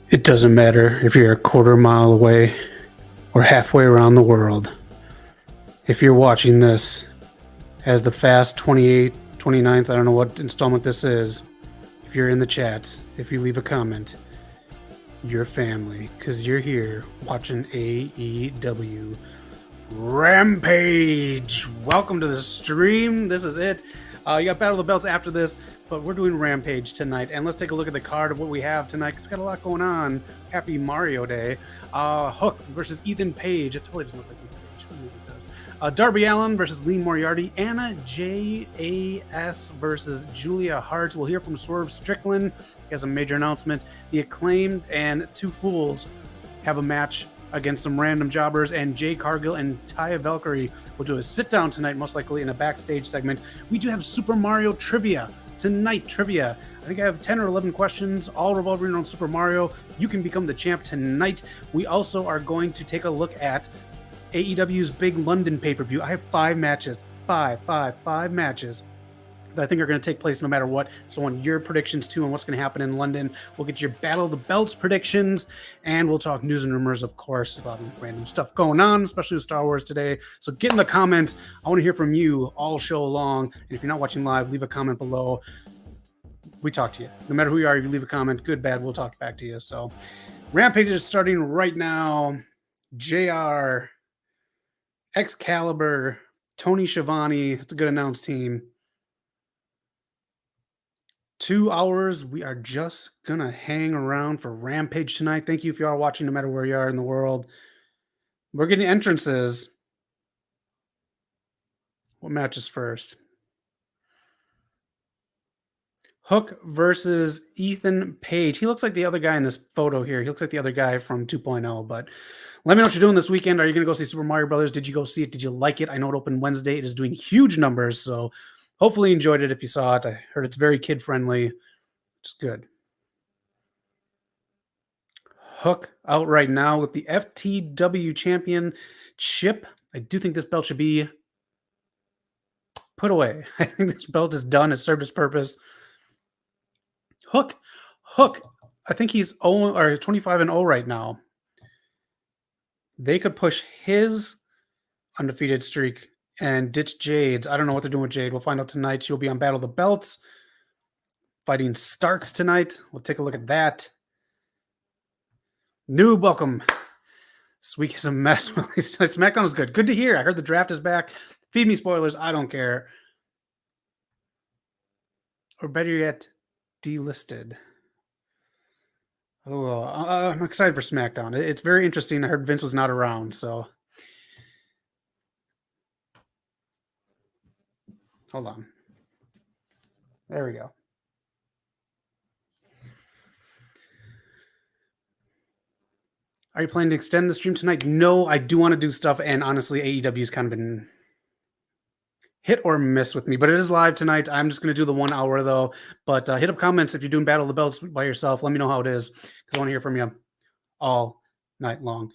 It doesn't matter if you're a quarter mile away or halfway around the world. If you're watching this as the fast 28th, 29th, I don't know what installment this is, if you're in the chats, if you leave a comment, you're family, because you're here watching AEW Rampage. Welcome to the stream. This is it. You got Battle of the Belts after this, but we're doing Rampage tonight. And let's take a look at the card of what we have tonight, because we got a lot going on. Happy Mario Day. Hook versus Ethan Page. It totally doesn't look like Ethan Page. Maybe it does. Darby Allin versus Lee Moriarty. Anna J.A.S. versus Julia Hart. We'll hear from Swerve Strickland. He has a major announcement. The Acclaimed and Two Fools have a match against some random jobbers, and Jay Cargill and Taya Valkyrie will do a sit-down tonight, most likely in a backstage segment. We do have Super Mario trivia tonight. Trivia. I think I have 10 or 11 questions, all revolving around Super Mario. You can become the champ tonight. We also are going to take a look at AEW's big London pay-per-view. I have 5 matches. Five matches that I think are going to take place no matter what. So on your predictions too on what's going to happen in London. We'll get your Battle of the Belts predictions, and we'll talk news and rumors, of course. A lot of random stuff going on, especially with Star Wars today. So get in the comments. I want to hear from you all show long. And if you're not watching live, leave a comment below. We talk to you. No matter who you are, if you leave a comment, good, bad, we'll talk back to you. So Rampage is starting right now. JR, Excalibur, Tony Schiavone. It's a good announced team. 2 hours. We are just gonna hang around for Rampage tonight. Thank you if you are watching, no matter where you are in the world. We're getting entrances. What matches first? Hook versus Ethan Page. He looks like the other guy in this photo here. He looks like the other guy from 2.0, but let me know what you're doing this weekend. Are you going to go see Super Mario Brothers? Did you go see it? Did you like it? I know it opened Wednesday. It is doing huge numbers, so hopefully you enjoyed it if you saw it. I heard it's very kid-friendly. It's good. Hook out right now with the FTW Championship. I do think this belt should be put away. I think this belt is done. It served its purpose. Hook. I think he's 25-0 right now. They could push his undefeated streak and ditch Jade's. I don't know what they're doing with Jade. We'll find out tonight. She'll be on Battle of the Belts, fighting Starks tonight. We'll take a look at that. Noob, welcome. This week is a mess. SmackDown is good. Good to hear. I heard the draft is back. Feed me spoilers. I don't care. Or better yet, delisted. Oh, I'm excited for SmackDown. It's very interesting. I heard Vince was not around, so hold on. There we go. Are you planning to extend the stream tonight? No, I do want to do stuff, and honestly, AEW's kind of been hit or miss with me, but it is live tonight. I'm just going to do the 1 hour, though. But hit up comments if you're doing Battle of the Belts by yourself. Let me know how it is, because I want to hear from you all night long.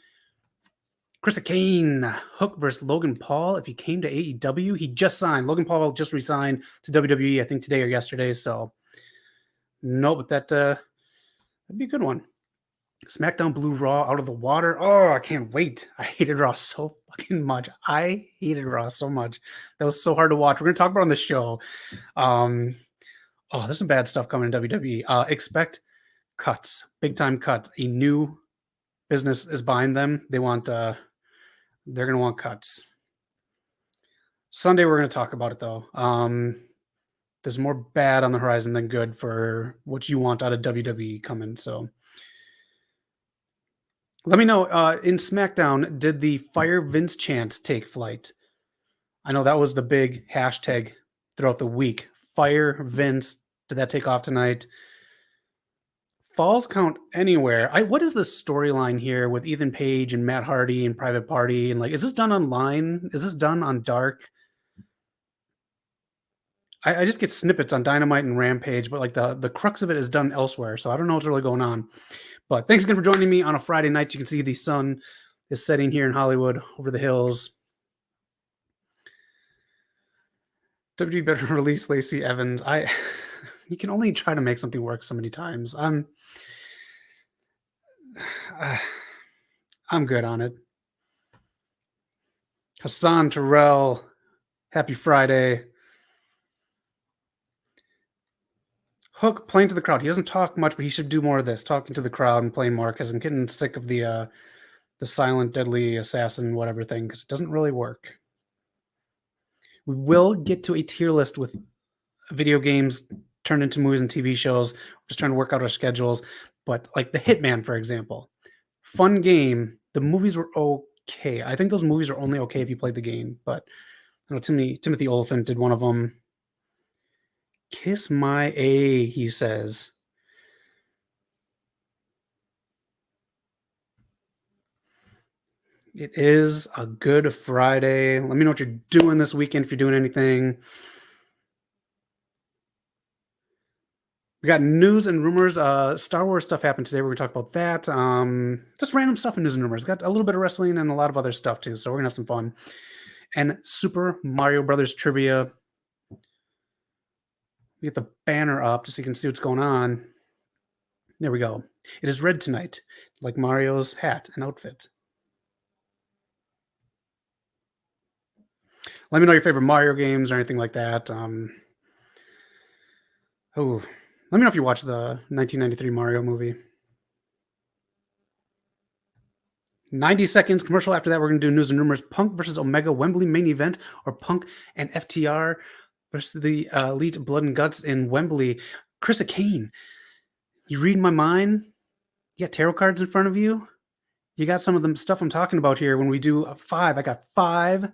Chris Kane, Hook versus Logan Paul. If he came to AEW, he just signed. Logan Paul just resigned to WWE, I think today or yesterday. So, no, but that'd be a good one. SmackDown blew Raw out of the water. Oh, I can't wait. I hated Raw so fucking much. I hated Raw so much. That was so hard to watch. We're going to talk about it on the show. There's some bad stuff coming in WWE. Expect cuts, big time cuts. A new business is buying them. They want, they're going to want cuts. Sunday, we're going to talk about it, though. There's more bad on the horizon than good for what you want out of WWE coming. So let me know, in SmackDown, did the Fire Vince chants take flight? I know that was the big hashtag throughout the week. Fire Vince. Did that take off tonight? Falls count anywhere. What is the storyline here with Ethan Page and Matt Hardy and Private Party? And like, is this done online? Is this done on Dark? I just get snippets on Dynamite and Rampage, but like the crux of it is done elsewhere. So I don't know what's really going on. But thanks again for joining me on a Friday night. You can see the sun is setting here in Hollywood over the hills. WWE better release Lacey Evans. You can only try to make something work so many times. I'm good on it. Hassan Terrell, happy Friday. Hook playing to the crowd. He doesn't talk much, but he should do more of this, talking to the crowd and playing more because I'm getting sick of the silent, deadly assassin, whatever thing, because it doesn't really work. We will get to a tier list with video games turned into movies and TV shows. We're just trying to work out our schedules. But like the Hitman, for example, fun game. The movies were okay. I think those movies are only okay if you played the game. But I know Timothy Oliphant did one of them. Kiss my A, he says. It is a good Friday. Let me know what you're doing this weekend if you're doing anything. We got news and rumors. Star Wars stuff happened today. We're gonna talk about that. Just random stuff in news and rumors. Got a little bit of wrestling and a lot of other stuff too. So we're gonna have some fun. And Super Mario Brothers trivia. We get the banner up just so you can see what's going on. There we go. It is red tonight, like Mario's hat and outfit. Let me know your favorite Mario games or anything like that. Let me know if you watched the 1993 Mario movie. 90 seconds commercial. After that, we're going to do news and rumors. Punk versus Omega Wembley main event, or Punk and FTR versus the Elite Blood and Guts in Wembley. Chris Kane, you read my mind? You got tarot cards in front of you? You got some of the stuff I'm talking about here. When we do five, I got 5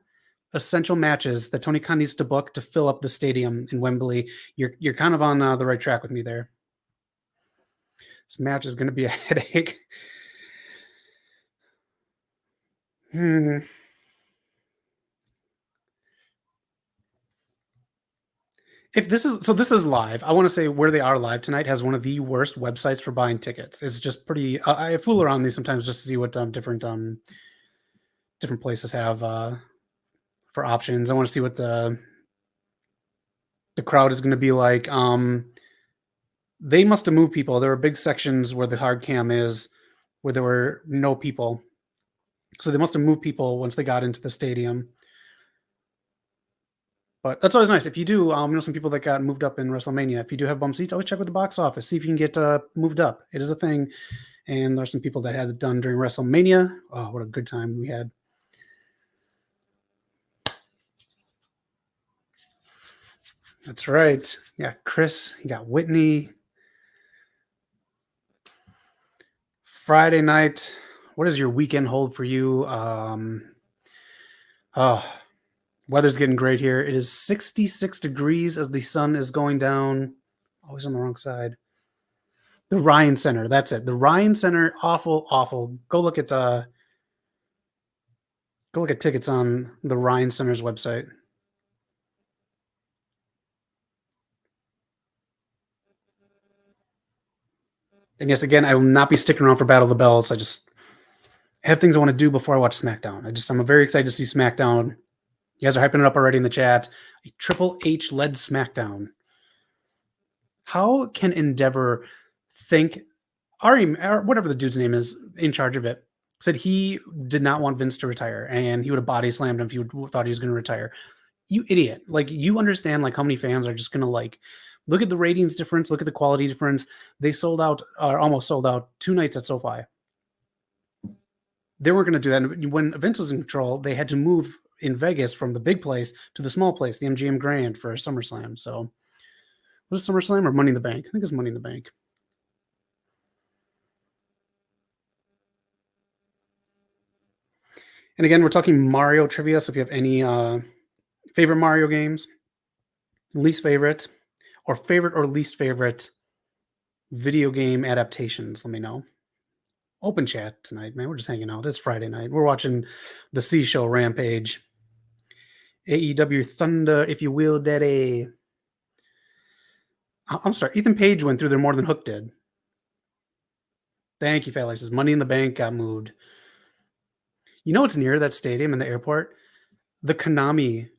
essential matches that Tony Khan needs to book to fill up the stadium in Wembley. You're kind of on the right track with me there. This match is going to be a headache. If this is live. I want to say Where They Are Live Tonight has one of the worst websites for buying tickets. It's just pretty. I fool around these sometimes just to see what different places have for options. I want to see what the crowd is going to be like. They must have moved people. There were big sections where the hard cam is, where there were no people. So they must have moved people once they got into the stadium. But that's always nice. If you do, some people that got moved up in WrestleMania. If you do have bum seats, always check with the box office. See if you can get moved up. It is a thing. And there's some people that had it done during WrestleMania. Oh, what a good time we had. That's right. Yeah, Chris. You got Whitney. Friday night. What does your weekend hold for you? Weather's getting great here. It is 66 degrees as the sun is going down. Always on the wrong side. The Ryan Center. That's it. The Ryan Center. Awful. Go look at tickets on the Ryan Center's website. And yes, again, I will not be sticking around for Battle of the Belts. I just have things I want to do before I watch SmackDown. I'm very excited to see SmackDown. You guys are hyping it up already in the chat. A Triple H led SmackDown. How can Endeavor think, Ari, or whatever the dude's name is in charge of it, said he did not want Vince to retire and he would have body slammed him if he thought he was going to retire? You idiot. Like, you understand like how many fans are just going to like look at the ratings difference, look at the quality difference. They sold out, or almost sold out, 2 nights at SoFi. They weren't going to do that. When Vince was in control, they had to move in Vegas from the big place to the small place, the MGM Grand, for SummerSlam. So was it SummerSlam or Money in the Bank? I think it was Money in the Bank. And again, we're talking Mario trivia. So if you have any favorite Mario games, least favorite, or least favorite video game adaptations, let me know. Open chat tonight, man. We're just hanging out. It's Friday night. We're watching the C Show Rampage. AEW Thunder, if you will, daddy. I'm sorry. Ethan Page went through there more than Hook did. Thank you, Fat Says Money in the Bank got moved. You know what's near that stadium and the airport? The Konami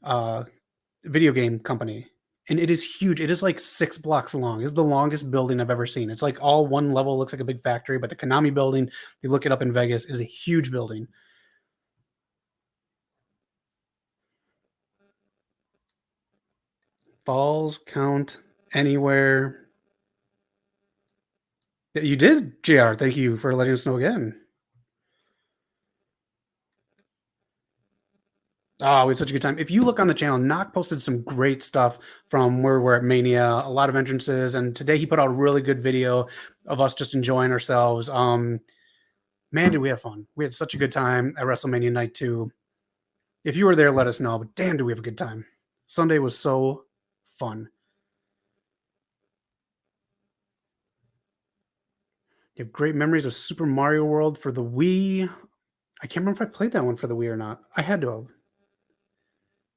video game company and it is huge. It is like 6 blocks long. It's the longest building I've ever seen. It's like all one level, looks like a big factory, but the Konami building, if you look it up in Vegas, is a huge building. Falls count anywhere. You did, JR. Thank you for letting us know again. Oh, we had such a good time. If you look on the channel, Knock posted some great stuff from where we're at Mania, a lot of entrances, and today he put out a really good video of us just enjoying ourselves. Man, did we have fun. We had such a good time at WrestleMania Night 2. If you were there, let us know. But damn, did we have a good time. Sunday was so fun. You have great memories of Super Mario World for the Wii. I can't remember if I played that one for the Wii or not. I had to have,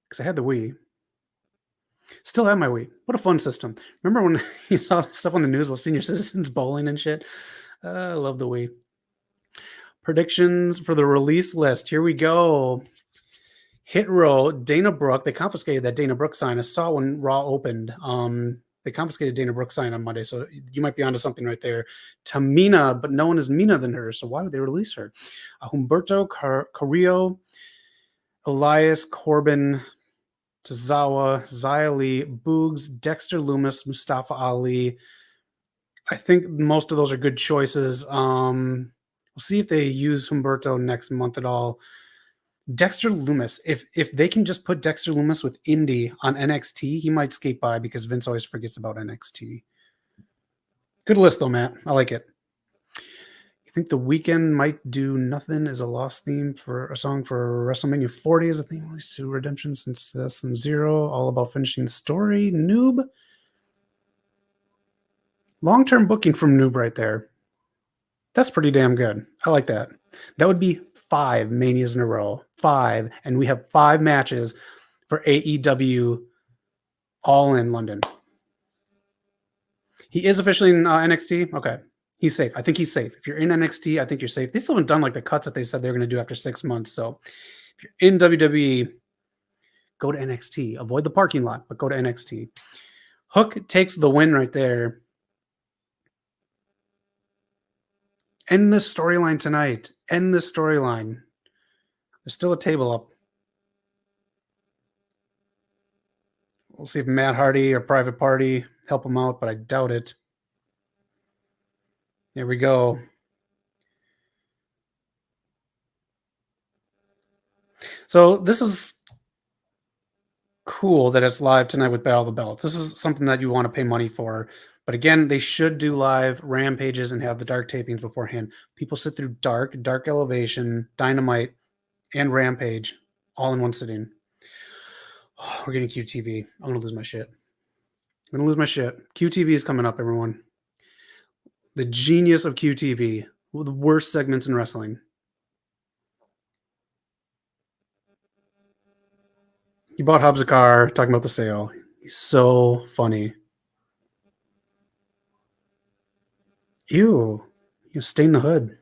because I had the Wii. Still have my Wii. What a fun system. Remember when you saw stuff on the news about senior citizens bowling and shit? I love the Wii. Predictions for the release list. Here we go. Hit row, Dana Brooke. They confiscated that Dana Brooke sign. I saw when Raw opened. They confiscated Dana Brooke sign on Monday, so you might be onto something right there. Tamina, but no one is meaner than her, so why would they release her? Humberto Carrillo, Elias Corbin, Tozawa, Xia Li, Boogs, Dexter Loomis, Mustafa Ali. I think most of those are good choices. We'll see if they use Humberto next month at all. Dexter Loomis, if they can just put Dexter Loomis with Indy on NXT, he might skate by because Vince always forgets about NXT. Good list though, Matt. I like it. You think The Weeknd might do Nothing as a Lost theme for a song for WrestleMania 40 as a theme release to Redemption since less than zero, all about finishing the story? Noob. Long-term booking from Noob right there. That's pretty damn good. I like that. That would be 5 Manias in a row. 5. And we have 5 matches for AEW all in London. He is officially in NXT? Okay. He's safe. I think he's safe. If you're in NXT, I think you're safe. They still haven't done like the cuts that they said they were going to do after 6 months. So if you're in WWE, go to NXT. Avoid the parking lot, but go to NXT. Hook takes the win right there. End this storyline tonight. End this storyline. There's still a table up. We'll see if Matt Hardy or Private Party help him out, but I doubt it. Here we go. So this is cool that it's live tonight with Battle of the Belts. This is something that you want to pay money for. But again, they should do live Rampages and have the dark tapings beforehand. People sit through Dark Elevation, Dynamite, and Rampage all in one sitting. Oh, we're getting QTV. I'm going to lose my shit. I'm going to lose my shit. QTV is coming up, everyone. The genius of QTV. The worst segments in wrestling. He bought Hobbs a car, talking about the sale. He's so funny. Ew. You stain the hood.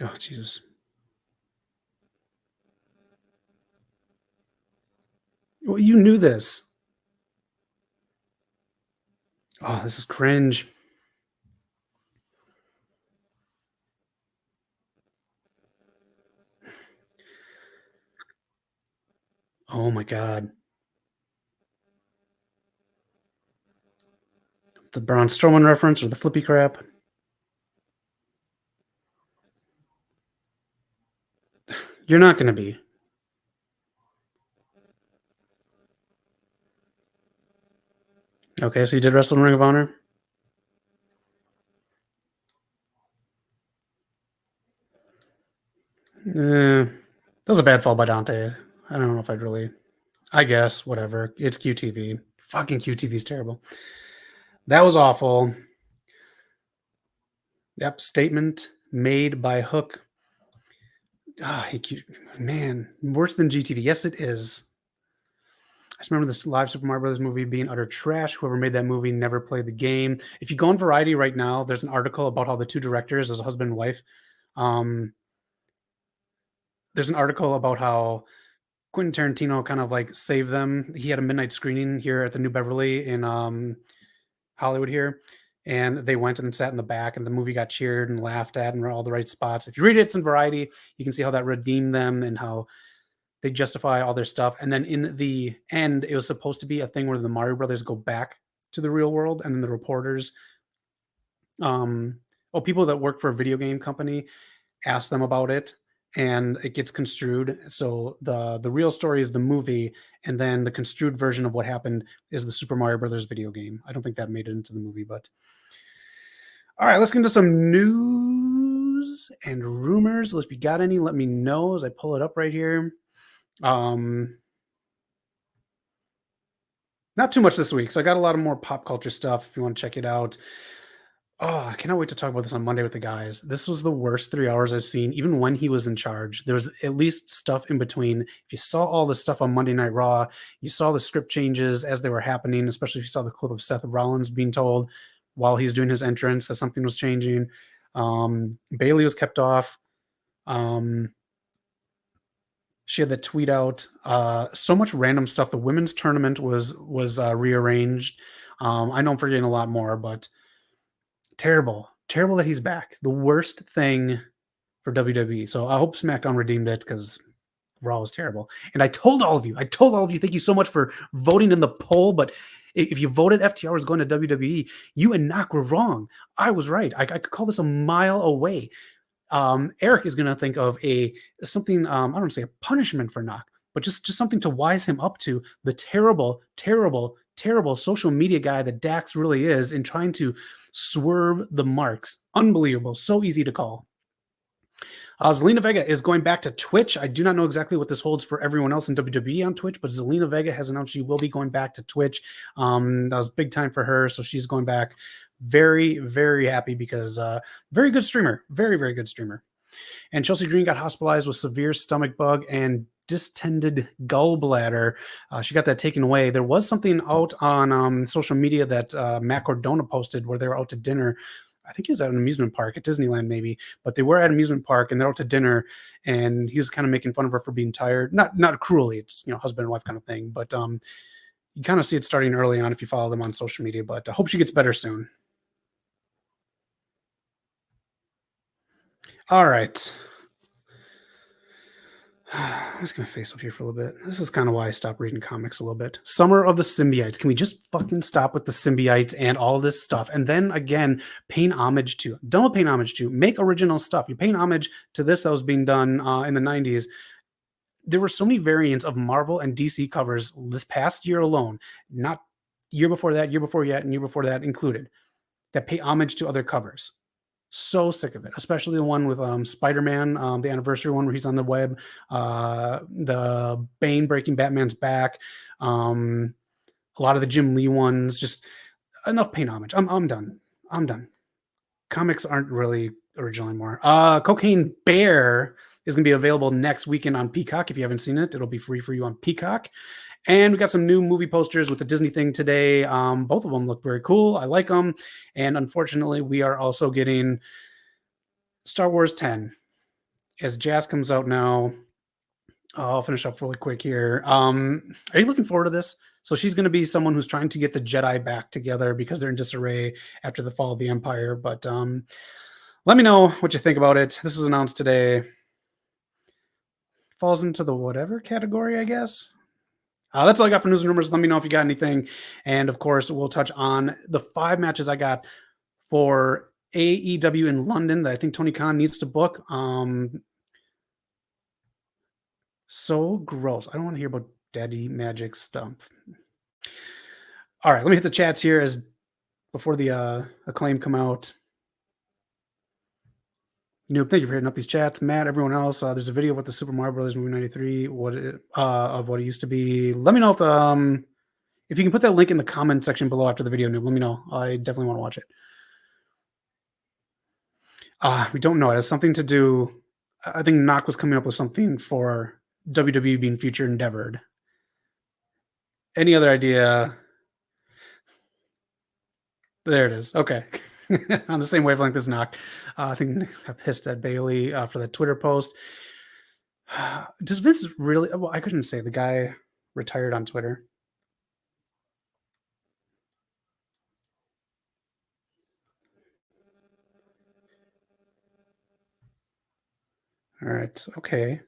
Oh, Jesus. Well, you knew this. Oh, this is cringe. Oh my God. The Braun Strowman reference or the flippy crap. You're not going to be. Okay, so you did wrestle in Ring of Honor? That was a bad fall by Dante. I don't know if I'd really... I guess, whatever. It's QTV. Fucking QTV's terrible. That was awful. Yep, statement made by Hook. Man, worse than GTV. Yes, it is. I just remember this live Super Mario Brothers movie being utter trash. Whoever made that movie never played the game. If you go on Variety right now, there's an article about how the two directors, as a husband and wife, there's an article about how Quentin Tarantino kind of like saved them. He had a midnight screening here at the New Beverly in Hollywood here, and they went and sat in the back, and the movie got cheered and laughed at and all the right spots. If you read it, it's in Variety. You can see how that redeemed them and how they justify all their stuff. And then in the end, it was supposed to be a thing where the Mario Brothers go back to the real world, and then the reporters, people that work for a video game company, ask them about it, and it gets construed. So the real story is the movie, and then the construed version of what happened is the Super Mario Brothers video game. I don't think that made it into the movie, but all right, let's get into some news and rumors. If you got any, let me know as I pull it up right here. Not too much this week, so I got a lot of more pop culture stuff if you want to check it out. Oh, I cannot wait to talk about this on Monday with the guys. This was the worst 3 hours I've seen, even when he was in charge. There was at least stuff in between. If you saw all the stuff on Monday Night Raw, you saw the script changes as they were happening, especially if you saw the clip of Seth Rollins being told while he's doing his entrance that something was changing. Bailey was kept off. She had the tweet out. So much random stuff. The women's tournament was rearranged. I know I'm forgetting a lot more, but terrible that he's back. The worst thing for WWE. So I hope SmackDown redeemed it because Raw was terrible. And I told all of you, thank you so much for voting in the poll. But if you voted FTR was going to WWE, you and Knock were wrong. I was right. I could call this a mile away. Eric is going to think of something, I don't want to say a punishment for Knock, but just something to wise him up to the terrible social media guy that Dax really is in trying to swerve the marks. Unbelievable. So easy to call. Zelina Vega is going back to Twitch. I do not know exactly what this holds for everyone else in WWE on Twitch, but Zelina Vega has announced she will be going back to Twitch. That was big time for her, so she's going back. Very, very happy because very good streamer. Very, very good streamer. And Chelsea Green got hospitalized with severe stomach bug and distended gallbladder. She got that taken away. There was something out on social media that Matt Cordona posted where they were out to dinner. I think he was at an amusement park at Disneyland maybe, but they were at an amusement park and they're out to dinner, and he was kind of making fun of her for being tired. Not cruelly, it's husband and wife kind of thing, but you kind of see it starting early on if you follow them on social media. But I hope she gets better soon. All right. I'm just going to face up here for a little bit. This is kind of why I stopped reading comics a little bit. Summer of the Symbiotes. Can we just fucking stop with the symbiotes and all this stuff? And then again, paying homage to, don't pay homage to, make original stuff. You're paying homage to this that was being done in the 90s. There were so many variants of Marvel and DC covers this past year alone, not year before that, year before yet, and year before that included, that pay homage to other covers. So sick of it, especially the one with Spider-Man, the anniversary one where he's on the web, the Bane breaking Batman's back, a lot of the Jim Lee ones. Just enough paying homage. I'm done. Comics aren't really original anymore. Cocaine Bear is going to be available next weekend on Peacock. If you haven't seen it, it'll be free for you on Peacock. And we got some new movie posters with the Disney thing today. Both of them look very cool. I like them. And unfortunately, we are also getting Star Wars 10 as Jazz comes out now. I'll finish up really quick here. Are you looking forward to this? So she's going to be someone who's trying to get the Jedi back together because they're in disarray after the fall of the Empire. But let me know what you think about it. This was announced today. Falls into the whatever category, I guess. That's all I got for news and rumors. Let me know if you got anything. And of course, we'll touch on the 5 matches I got for AEW in London that I think Tony Khan needs to book. So gross. I don't want to hear about Daddy Magic stuff. All right, let me hit the chats here as before the Acclaim come out. Noob, thank you for hitting up these chats. Matt, everyone else, there's a video with the Super Mario Brothers movie 93, of what it used to be. Let me know if you can put that link in the comment section below after the video, Noob. Let me know. I definitely want to watch it. We don't know. It has something to do. I think Knock was coming up with something for WWE being future endeavored. Any other idea? There it is. Okay. On the same wavelength as Knock. I think I pissed at Bailey for that Twitter post. Does Vince really? Well, I couldn't say the guy retired on Twitter. All right. Okay.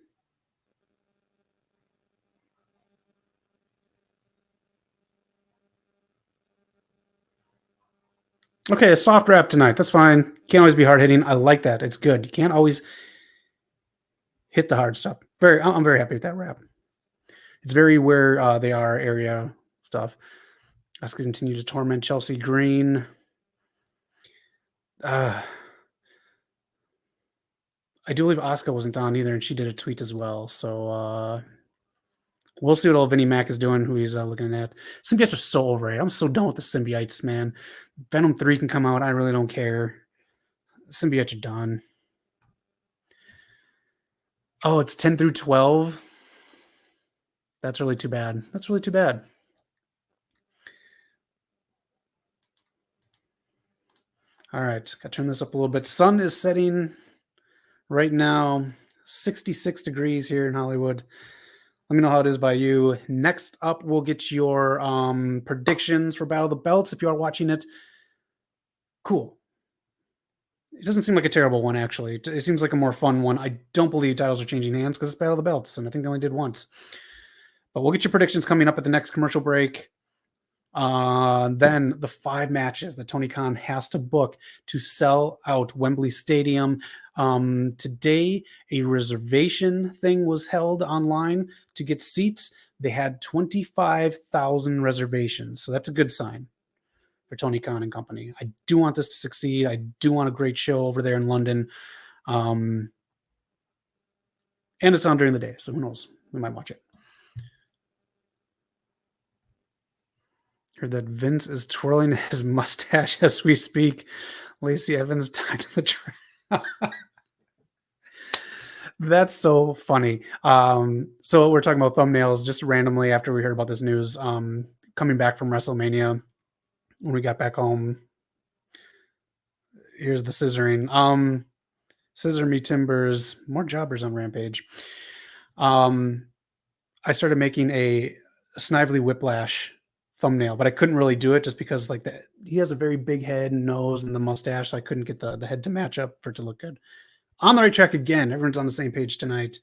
Okay, a soft rap tonight. That's fine. Can't always be hard hitting. I like that. It's good. You can't always hit the hard stuff. I'm very happy with that rap. It's very where they are area stuff. Let's continue to torment Chelsea Green. Uh, I do believe Asuka wasn't on either, and she did a tweet as well. So we'll see what old Vinnie Mac is doing, who he's looking at. Symbiotes are so overrated. I'm so done with the symbiotes, man. Venom 3 can come out. I really don't care. Symbiotes are done. Oh, it's 10 through 12. That's really too bad. That's really too bad. All right, got to turn this up a little bit. Sun is setting right now, 66 degrees here in Hollywood. Let me know how it is by you. Next up, we'll get your predictions for Battle of the Belts. If you are watching it, cool. It doesn't seem like a terrible one, actually. It seems like a more fun one. I don't believe titles are changing hands because it's Battle of the Belts, and I think they only did once. But we'll get your predictions coming up at the next commercial break. Then the 5 matches that Tony Khan has to book to sell out Wembley Stadium. Today, a reservation thing was held online to get seats. They had 25,000 reservations. So that's a good sign for Tony Khan and company. I do want this to succeed. I do want a great show over there in London. And it's on during the day. So who knows? We might watch it. Heard that Vince is twirling his mustache as we speak. Lacey Evans tied to the track. That's so funny. So we're talking about thumbnails just randomly after we heard about this news. Coming back from WrestleMania, when we got back home, here's the scissoring. Scissor me timbers. More jobbers on Rampage. I started making a Snively Whiplash thumbnail, but I couldn't really do it just because like he has a very big head and nose and the mustache, so I couldn't get the head to match up for it to look good. On the right track again. Everyone's on the same page tonight.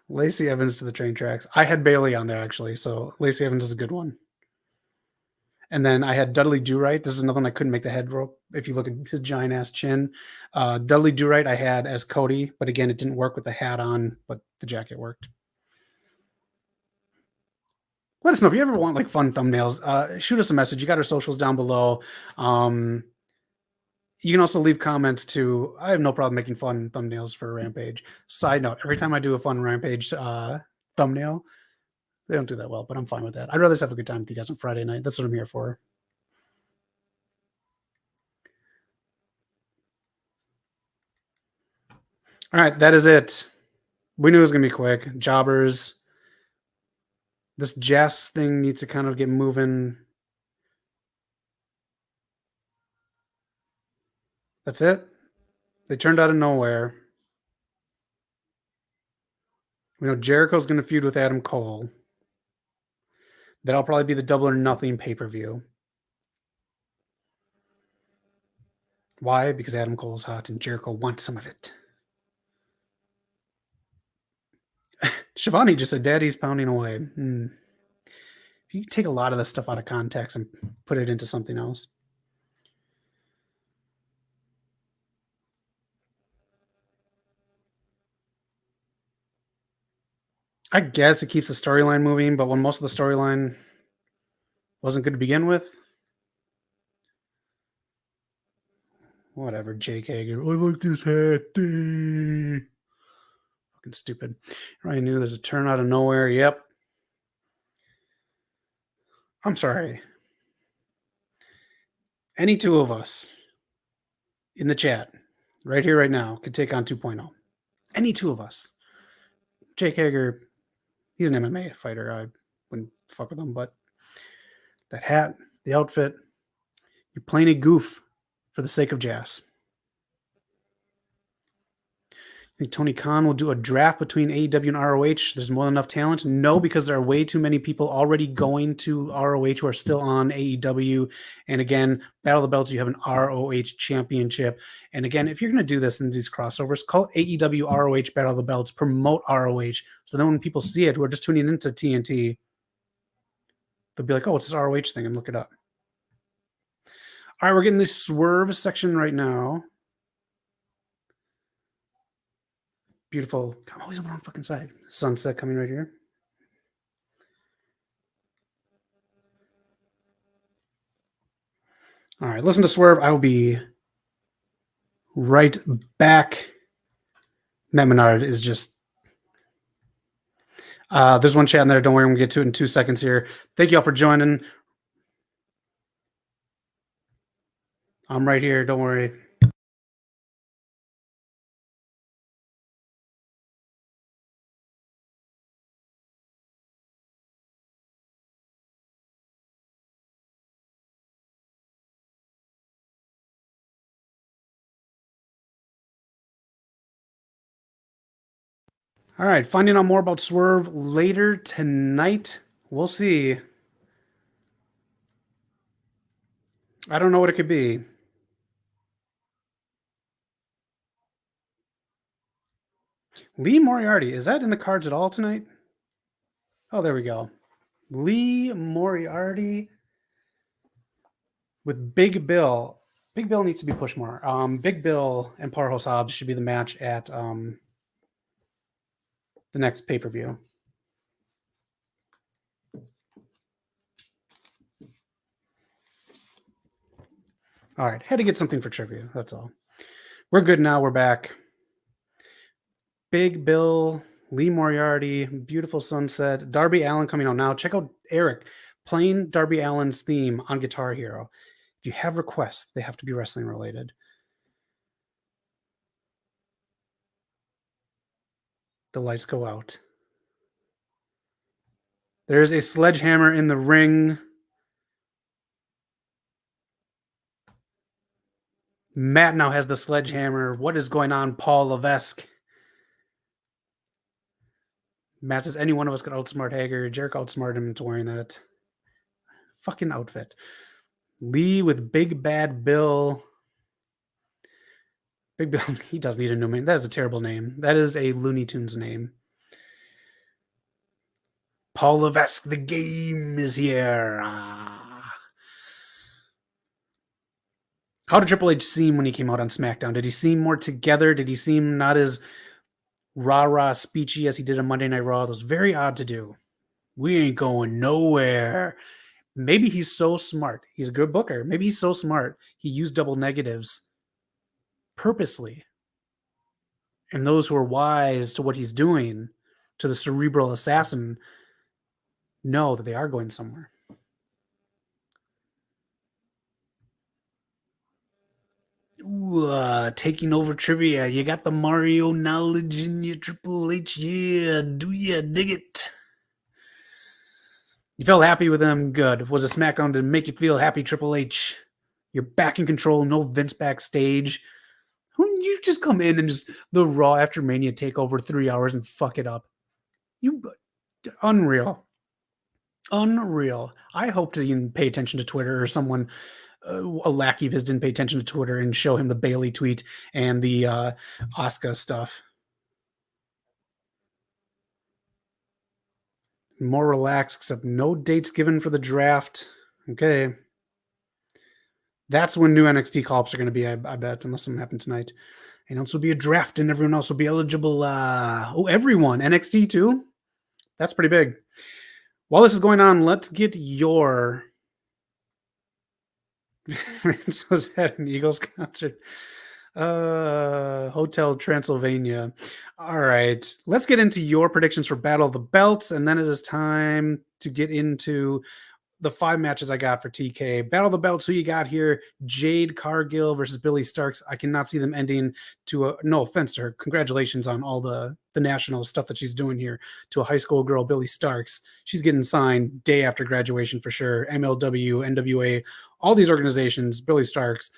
Lacey Evans to the train tracks. I had Bailey on there actually, so Lacey Evans is a good one. And then I had Dudley Do-Right. This is another one I couldn't make the head rope. If you look at his giant ass chin, Dudley Do-Right I had as Cody, but again, it didn't work with the hat on, but the jacket worked. Let us know if you ever want like fun thumbnails. Shoot us a message. You got our socials down below. You can also leave comments too. I have no problem making fun thumbnails for Rampage. Side note: every time I do a fun Rampage thumbnail, they don't do that well, but I'm fine with that. I'd rather just have a good time with you guys on Friday night. That's what I'm here for. All right, that is it. We knew it was gonna be quick. Jobbers. This Jess thing needs to kind of get moving. That's it. They turned out of nowhere. We know Jericho's going to feud with Adam Cole. That'll probably be the Double or Nothing pay-per-view. Why? Because Adam Cole's hot and Jericho wants some of it. Shivani just said, Daddy's pounding away. You take a lot of this stuff out of context and put it into something else. I guess it keeps the storyline moving, but when most of the storyline wasn't good to begin with, whatever, Jake Hager. I like this hat. Fucking stupid. I knew there's a turn out of nowhere. Yep. I'm sorry. Any two of us in the chat, right here, right now, could take on 2.0. Any two of us. Jake Hager, he's an MMA fighter. I wouldn't fuck with him, but that hat, the outfit, you're playing a goof for the sake of jazz. think Tony Khan will do a draft between AEW and ROH. There's more than enough talent. No, because there are way too many people already going to ROH who are still on AEW. And again, Battle of the Belts, you have an ROH championship. And again, if you're going to do this in these crossovers, call it AEW ROH Battle of the Belts, promote ROH. So then when people see it who are just tuning into TNT, they'll be like, oh, it's this ROH thing, and look it up. All right, we're getting this Swerve section right now. Beautiful. I'm always on the wrong fucking side. Sunset coming right here. All right, listen to Swerve. I will be right back. Matt Menard is just... there's one chat in there. Don't worry, I'm going to get to it in 2 seconds here. Thank you all for joining. I'm right here. Don't worry. All right, finding out more about Swerve later tonight. We'll see. I don't know what it could be. Lee Moriarty, is that in the cards at all tonight? Oh, there we go. Lee Moriarty with Big Bill. Big Bill needs to be pushed more. Big Bill and Powerhouse Hobbs should be the match at the next pay-per-view. All right, had to get something for trivia. That's all. We're good now. We're back. Big Bill, Lee Moriarty, Beautiful Sunset, Darby Allin coming out now. Check out Eric playing Darby Allin's theme on Guitar Hero. If you have requests, they have to be wrestling related. The lights go out. There's a sledgehammer in the ring. Matt now has the sledgehammer. What is going on, Paul Levesque? Matt says any one of us could outsmart Hager. Jericho outsmarted him into wearing that fucking outfit. Lee with Big Bad Bill. Big Bill, he does need a new name. That is a terrible name. That is a Looney Tunes name. Paul Levesque, the game is here. How did Triple H seem when he came out on SmackDown? Did he seem more together? Did he seem not as rah-rah speechy as he did on Monday Night Raw? It was very odd to do. We ain't going nowhere. Maybe he's so smart. He's a good booker. Maybe he's so smart. He used double negatives purposely. And those who are wise to what he's doing, to the cerebral assassin, know that they are going somewhere. Ooh, taking over trivia. You got the Mario knowledge in your Triple H. Yeah, do ya dig it? You felt happy with them? Good. Was a SmackDown to make you feel happy, Triple H? You're back in control. No Vince backstage. Wouldn't you just come in and just the Raw after Mania take over 3 hours and fuck it up? You unreal. Unreal. I hope he can pay attention to Twitter or someone, a lackey of his didn't pay attention to Twitter and show him the Bailey tweet and the Asuka stuff. More relaxed, except no dates given for the draft. Okay. That's when new NXT call-ups are going to be, I bet, unless something happens tonight. And else will be a draft and everyone else will be eligible. Everyone. NXT too? That's pretty big. While this is going on, let's get your... was that an Eagles concert? Hotel Transylvania. All right. Let's get into your predictions for Battle of the Belts, and then it is time to get into the 5 matches I got for TK. Battle of the Belts, who you got here? Jade Cargill versus Billy Starks. I cannot see them ending to a, no offense to her, congratulations on all the national stuff that she's doing here, to a high school girl, Billy Starks. She's getting signed day after graduation for sure. MLW, NWA, all these organizations, Billy Starks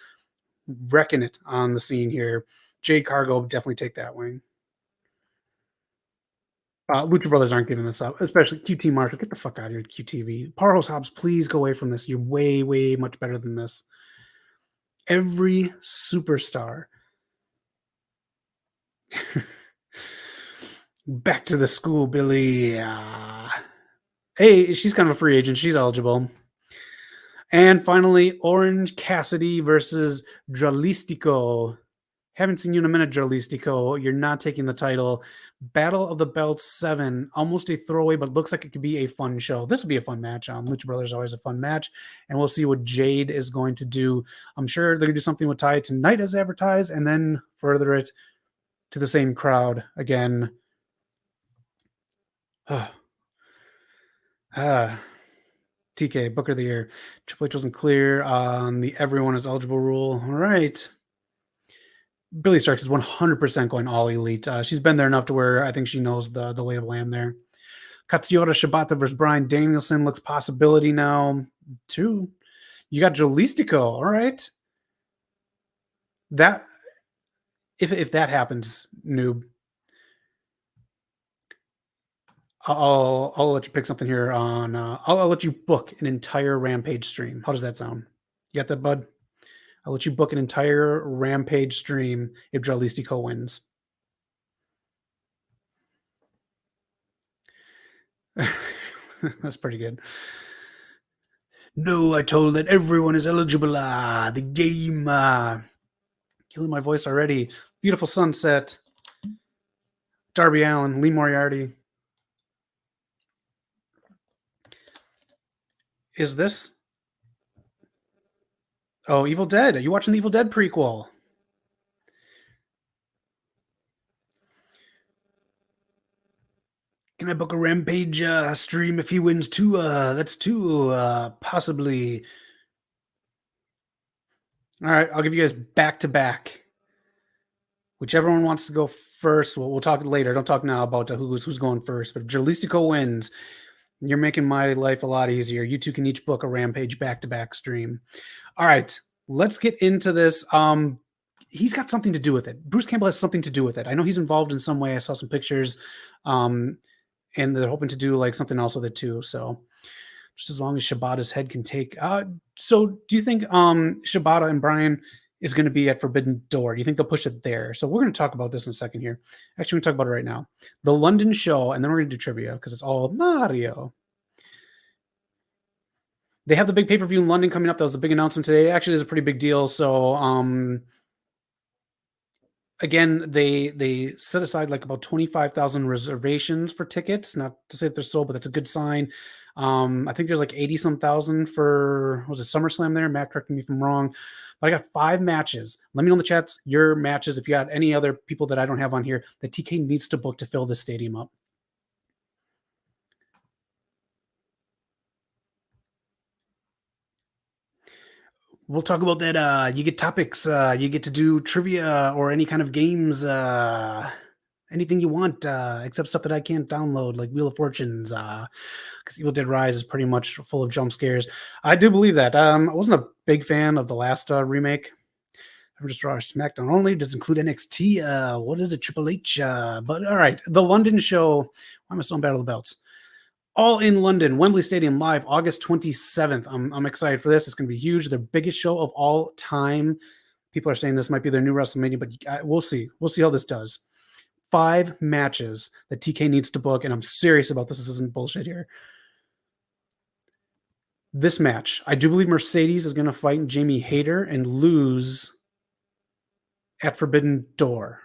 wrecking it on the scene here. Jade Cargill definitely take that wing. Lucha Brothers aren't giving this up, especially QT Marshall. Get the fuck out of here with QTV. Parhos Hobbs, please go away from this. You're way, way much better than this. Every superstar. Back to the school, Billy. Hey, she's kind of a free agent. She's eligible. And finally, Orange Cassidy versus Dralistico. Haven't seen you in a minute, Dralistico. You're not taking the title. Battle of the Belts 7. Almost a throwaway, but looks like it could be a fun show. This will be a fun match. Lucha Brothers is always a fun match. And we'll see what Jade is going to do. I'm sure they're going to do something with Ty tonight as advertised, and then further it to the same crowd again. TK, Booker of the Year. Triple H wasn't clear on the everyone is eligible rule. All right. Billy Starks is 100% going all elite. She's been there enough to where I think she knows the lay of the land there. Katsuyota Shibata versus Bryan Danielson looks possibility now. 2. You got Jolistico. All right. That if that happens, noob. I'll let you pick something here on. I'll let you book an entire Rampage stream. How does that sound? You got that, bud? I'll let you book an entire Rampage stream if Dralistico wins. That's pretty good. No, I told that everyone is eligible. The game. Killing my voice already. Beautiful sunset. Darby Allin, Lee Moriarty. Is this? Oh, Evil Dead. Are you watching the Evil Dead prequel? Can I book a Rampage stream if he wins 2? That's 2, possibly. All right, I'll give you guys back to back. Whichever one wants to go first, we'll talk later. Don't talk now about who's going first. But if Jalistico wins, you're making my life a lot easier. You two can each book a Rampage back-to-back stream. All right, let's get into this. He's got something to do with it. Bruce Campbell has something to do with it. I know he's involved in some way. I saw some pictures, and they're hoping to do like something else with it too. So just as long as Shibata's head can take. So do you think Shibata and Bryan is going to be at Forbidden Door? Do you think they'll push it there? So we're going to talk about this in a second here. Actually, we're going to talk about it right now. The London show, and then we're going to do trivia because it's all Mario. They have the big pay-per-view in London coming up. That was the big announcement today. Actually, it's a pretty big deal. So again, they set aside like about 25,000 reservations for tickets. Not to say that they're sold, but that's a good sign. I think there's like 80-some thousand for, was it SummerSlam there? Matt, correct me if I'm wrong. But I got 5 matches. Let me know in the chats your matches. If you got any other people that I don't have on here that TK needs to book to fill this stadium up. We'll talk about that. You get topics. You get to do trivia or any kind of games. Anything you want, except stuff that I can't download, like Wheel of Fortunes. Because Evil Dead Rise is pretty much full of jump scares. I do believe that. I wasn't a big fan of the last remake. I'm just Raw SmackDown only. Does include NXT. What is it? Triple H. But all right, the London show. Why am I still on Battle of the Belts? All in London, Wembley Stadium, live August 27th. I'm excited for this. It's going to be huge. The biggest show of all time. People are saying this might be their new WrestleMania, but we'll see. We'll see how this does. 5 matches that TK needs to book, and I'm serious about this. This isn't bullshit here. This match, I do believe Mercedes is going to fight Jamie Hayter and lose at Forbidden Door.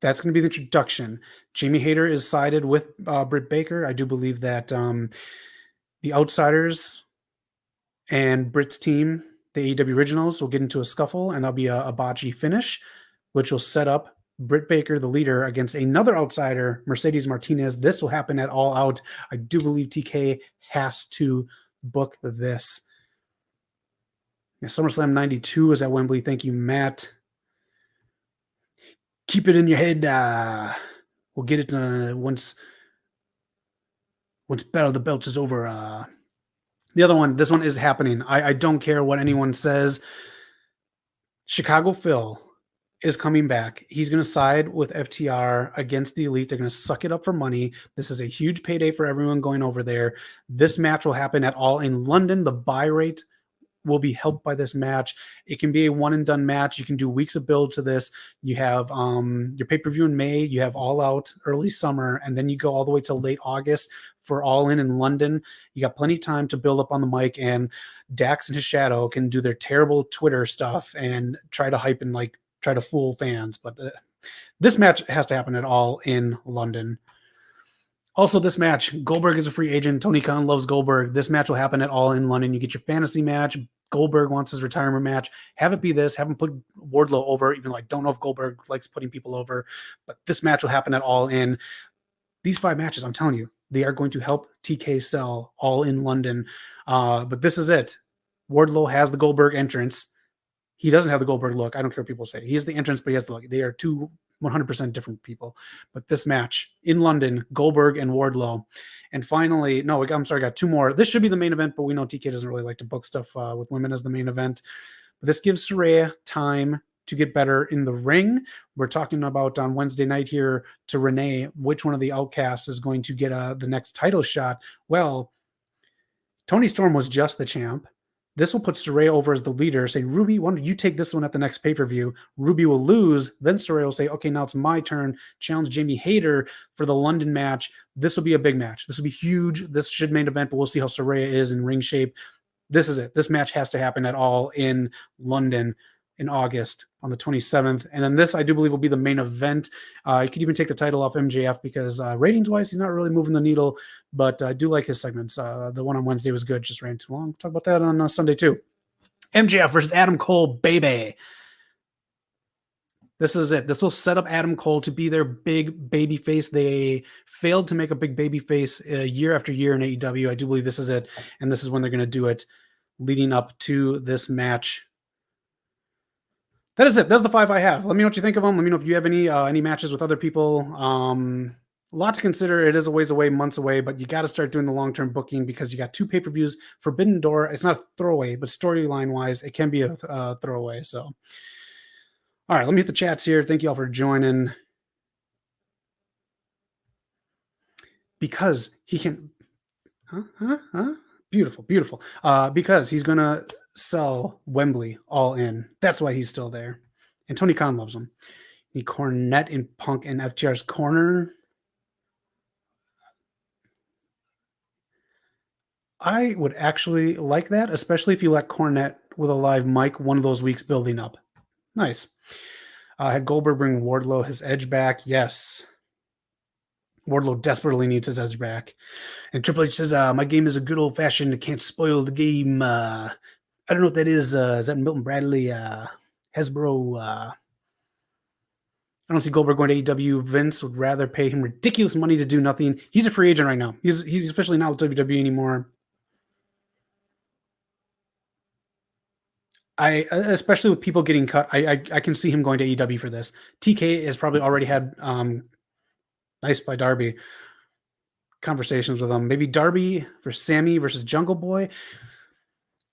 That's going to be the introduction. Jamie Hayter is sided with Britt Baker. I do believe that the Outsiders and Britt's team, the AEW Originals, will get into a scuffle, and there'll be a botchy finish, which will set up Britt Baker, the leader, against another outsider, Mercedes Martinez. This will happen at All Out. I do believe TK has to book this. SummerSlam 92 is at Wembley. Thank you, Matt. Keep it in your head. We'll get it once Battle of the Belts is over. The other one, this one is happening. I don't care what anyone says. Chicago Phil is coming back. He's going to side with FTR against the Elite. They're going to suck it up for money. This is a huge payday for everyone going over there. This match will happen at All in London. The buy rate will be helped by this match. It can be a one and done match. You can do weeks of build to this. You have your pay-per-view in May, you have All Out early summer, and then you go all the way till late August for All in London. You got plenty of time to build up on the mic, and Dax and his shadow can do their terrible Twitter stuff and try to hype and like try to fool fans. But this match has to happen at All in London. Also, this match, Goldberg is a free agent. Tony Khan loves Goldberg. This match will happen at All in London. You get your fantasy match. Goldberg wants his retirement match. Have it be this. Have him put Wardlow over, even though I don't know if Goldberg likes putting people over. But this match will happen at All in. These 5 matches, I'm telling you, they are going to help TK sell All in London. But this is it. Wardlow has the Goldberg entrance. He doesn't have the Goldberg look. I don't care what people say. He has the entrance, but he has the look. They are two 100% different people. But this match in London, Goldberg and Wardlow. And finally, no, I'm sorry, I got 2 more. This should be the main event, but we know TK doesn't really like to book stuff with women as the main event. But this gives Saraya time to get better in the ring. We're talking about on Wednesday night here to Renee, which one of the outcasts is going to get the next title shot. Well, Tony Storm was just the champ. This will put Saraya over as the leader, saying, Ruby, why don't you take this one at the next pay-per-view? Ruby will lose. Then Saraya will say, okay, now it's my turn. Challenge Jamie Hayter for the London match. This will be a big match. This will be huge. This should main event, but we'll see how Saraya is in ring shape. This is it. This match has to happen at All in London in August on the 27th. And then this, I do believe, will be the main event. You could even take the title off MJF because ratings-wise, he's not really moving the needle, but I do like his segments. The one on Wednesday was good, just ran too long. Talk about that on Sunday too. MJF versus Adam Cole, baby. This is it. This will set up Adam Cole to be their big baby face. They failed to make a big baby face year after year in AEW. I do believe this is it, and this is when they're going to do it leading up to this match. That is it. That's the 5 I have. Let me know what you think of them. Let me know if you have any matches with other people. A lot to consider. It is a ways away, months away, but you got to start doing the long-term booking because you got 2 pay-per-views. Forbidden Door, it's not a throwaway, but storyline-wise, it can be a throwaway. So, all right, let me hit the chats here. Thank you all for joining. Because he can... Beautiful, beautiful. Because he's going to sell Wembley All in. That's why he's still there. And Tony Khan loves him. You need Cornette in Punk and FTR's corner. I would actually like that, especially if you let Cornette with a live mic one of those weeks building up. Nice. Had Goldberg bring Wardlow his edge back? Yes. Wardlow desperately needs his edge back. And Triple H says, my game is a good old-fashioned, can't spoil the game. I don't know what that is. Is that Milton Bradley? Hasbro? I don't see Goldberg going to AEW. Vince would rather pay him ridiculous money to do nothing. He's a free agent right now. He's officially not with WWE anymore. Especially with people getting cut, I can see him going to AEW for this. TK has probably already had nice by Darby conversations with him. Maybe Darby versus Sammy versus Jungle Boy.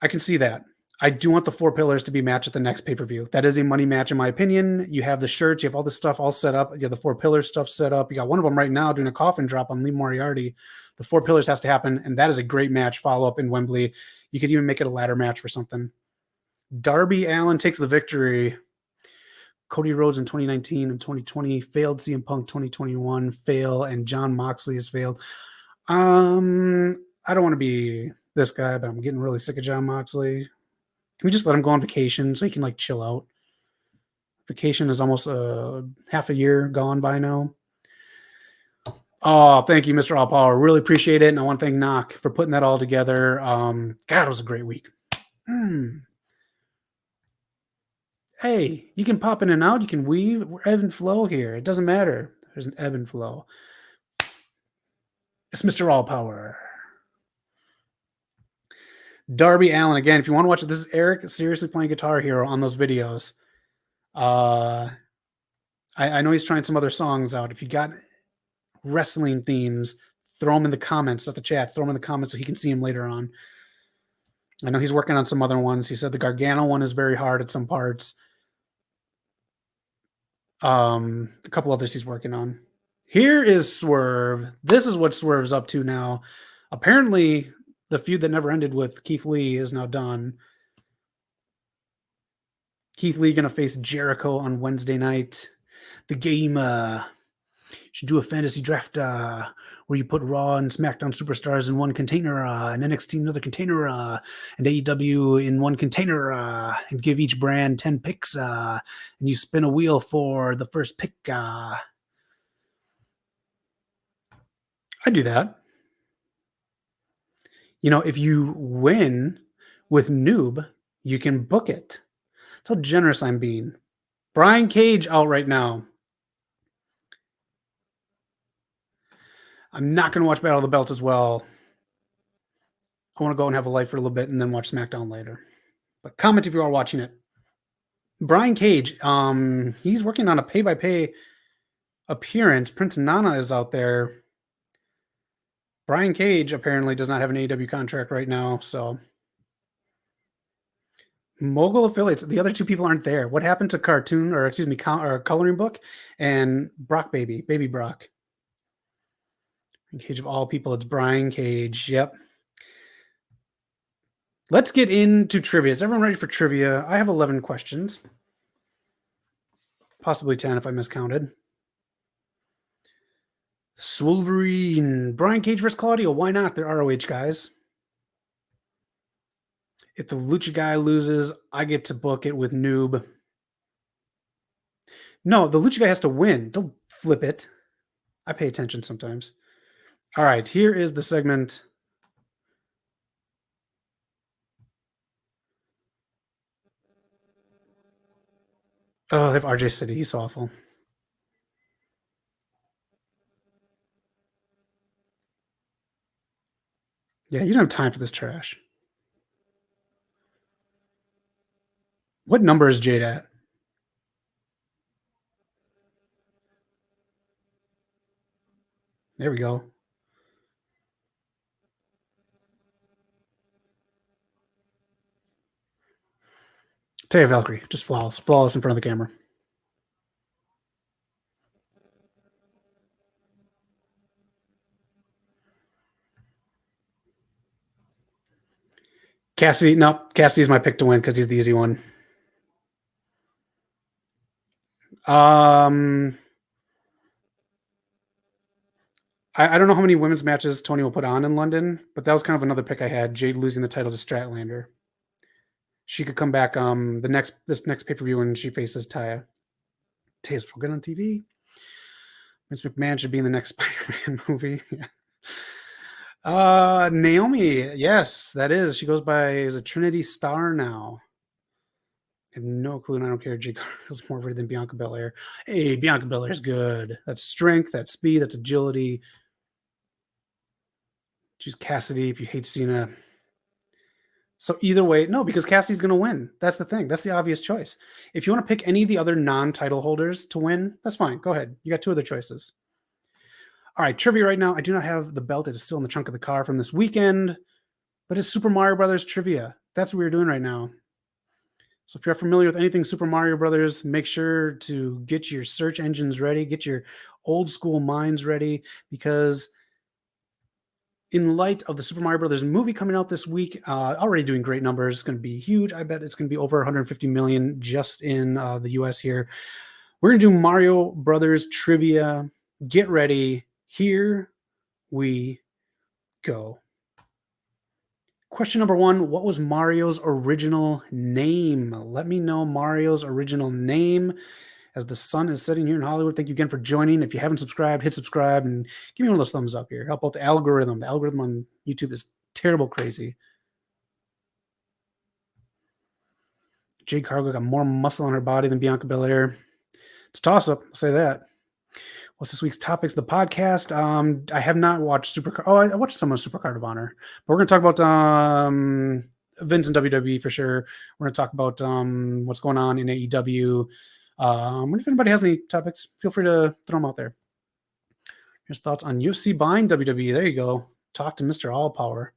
I can see that. I do want the 4 pillars to be matched at the next pay-per-view. That is a money match in my opinion. You have the shirts, you have all this stuff all set up. You have the 4 pillars stuff set up. You got one of them right now doing a coffin drop on Lee Moriarty. The 4 pillars has to happen, and that is a great match follow-up in Wembley. You could even make it a ladder match for something. Darby Allin takes the victory. Cody Rhodes in 2019 and 2020 failed. CM Punk 2021 fail, and John Moxley has failed. I don't want to be this guy, but I'm getting really sick of John Moxley. Can we just let him go on vacation so he can like chill out? Vacation is almost half a year gone by now. Oh, thank you, Mr. All Power. Really appreciate it. And I want to thank Knock for putting that all together. God, it was a great week. Hey, you can pop in and out. You can weave. We're ebb and flow here. It doesn't matter. There's an ebb and flow. It's Mr. All Power. Darby Allin. Again, if you want to watch it, this is Eric seriously playing Guitar Hero on those videos. I know he's trying some other songs out. If you got wrestling themes, throw them in the comments, not the chats. Throw them in the comments so he can see them later on. I know he's working on some other ones. He said the Gargano one is very hard at some parts. A couple others he's working on. Here is Swerve. This is what Swerve's up to now. Apparently, the feud that never ended with Keith Lee is now done. Keith Lee gonna face Jericho on Wednesday night. The game should do a fantasy draft where you put Raw and SmackDown superstars in one container, and NXT in another container, and AEW in one container, and give each brand 10 picks, and you spin a wheel for the first pick. I do that. You know, if you win with Noob, you can book it. That's how generous I'm being. Brian Cage out right now. I'm not going to watch Battle of the Belts as well. I want to go and have a life for a little bit and then watch SmackDown later. But comment if you are watching it. Brian Cage, he's working on a pay-by-pay appearance. Prince Nana is out there. Brian Cage apparently does not have an AEW contract right now, so Mogul affiliates. The other two people aren't there. What happened to Coloring Book and Brock Baby Brock? Cage of all people, it's Brian Cage. Yep. Let's get into trivia. Is everyone ready for trivia? I have 11 questions. Possibly 10 if I miscounted. Swolverine. Brian Cage versus Claudio. Why not? They're ROH guys. If the Lucha guy loses, I get to book it with Noob. No, the Lucha guy has to win. Don't flip it. I pay attention sometimes. All right, here is the segment. Oh, they have RJ City. He's awful. Yeah, you don't have time for this trash. What number is Jade at? There we go. Taya Valkyrie, just flawless in front of the camera. Cassidy's my pick to win because he's the easy one. I don't know how many women's matches Tony will put on in London, but that was kind of another pick I had. Jade losing the title to Stratlander. She could come back this next pay-per-view when she faces Taya. Taya's good on TV. Vince McMahon should be in the next Spider-Man movie. Yeah. Naomi, yes, that is. She goes by as a Trinity Star now. I have no clue, and I don't care. Jade Cargill's more than Bianca Belair. Hey, Bianca Belair's good. That's strength, that's speed, that's agility. Choose Cassidy if you hate Cena. So either way, no, because Cassidy's going to win. That's the thing. That's the obvious choice. If you want to pick any of the other non-title holders to win, that's fine. Go ahead. You got two other choices. All right, trivia right now. I do not have the belt. It is still in the trunk of the car from this weekend, but it's Super Mario Brothers trivia. That's what we're doing right now. So if you're familiar with anything Super Mario Brothers, make sure to get your search engines ready, get your old school minds ready, because in light of the Super Mario Brothers movie coming out this week, already doing great numbers, it's going to be huge. I bet it's going to be over 150 million just in the US here. We're going to do Mario Brothers trivia. Get ready. Here we go. Question number 1, what was Mario's original name? Let me know Mario's original name. As the sun is setting here in Hollywood, thank you again for joining. If you haven't subscribed, hit subscribe and give me one of those thumbs up here. Help out the algorithm. The algorithm on YouTube is terrible crazy. Jade Cargill got more muscle on her body than Bianca Belair. It's a toss-up, I'll say that. What's this week's topics of the podcast? I have not watched Supercard. Oh, I watched some of Supercard of Honor. But we're going to talk about Vince and WWE for sure. We're going to talk about what's going on in AEW. If anybody has any topics, feel free to throw them out there. Here's thoughts on UFC buying WWE. There you go. Talk to Mr. All Power.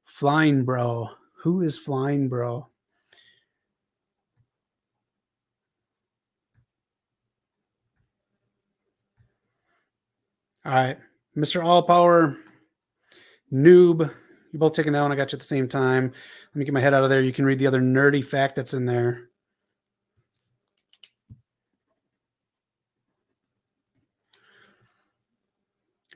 Flying Bro. Who is Flying Bro? All right, Mr. All Power, Noob. You're both taking that one. I got you at the same time. Let me get my head out of there. You can read the other nerdy fact that's in there.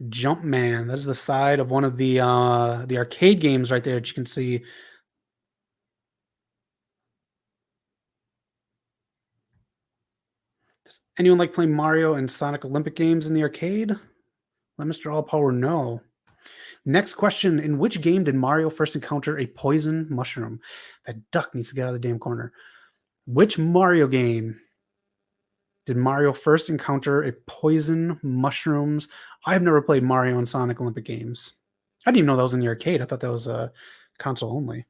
Jumpman. That is the side of one of the arcade games right there that you can see. Does anyone like playing Mario and Sonic Olympic games in the arcade? Let Mr. All Power know. Next question. In which game did Mario first encounter a poison mushroom? That duck needs to get out of the damn corner. Which Mario game did Mario first encounter a poison mushrooms? I have never played Mario and Sonic Olympic games. I didn't even know that was in the arcade. I thought that was console only.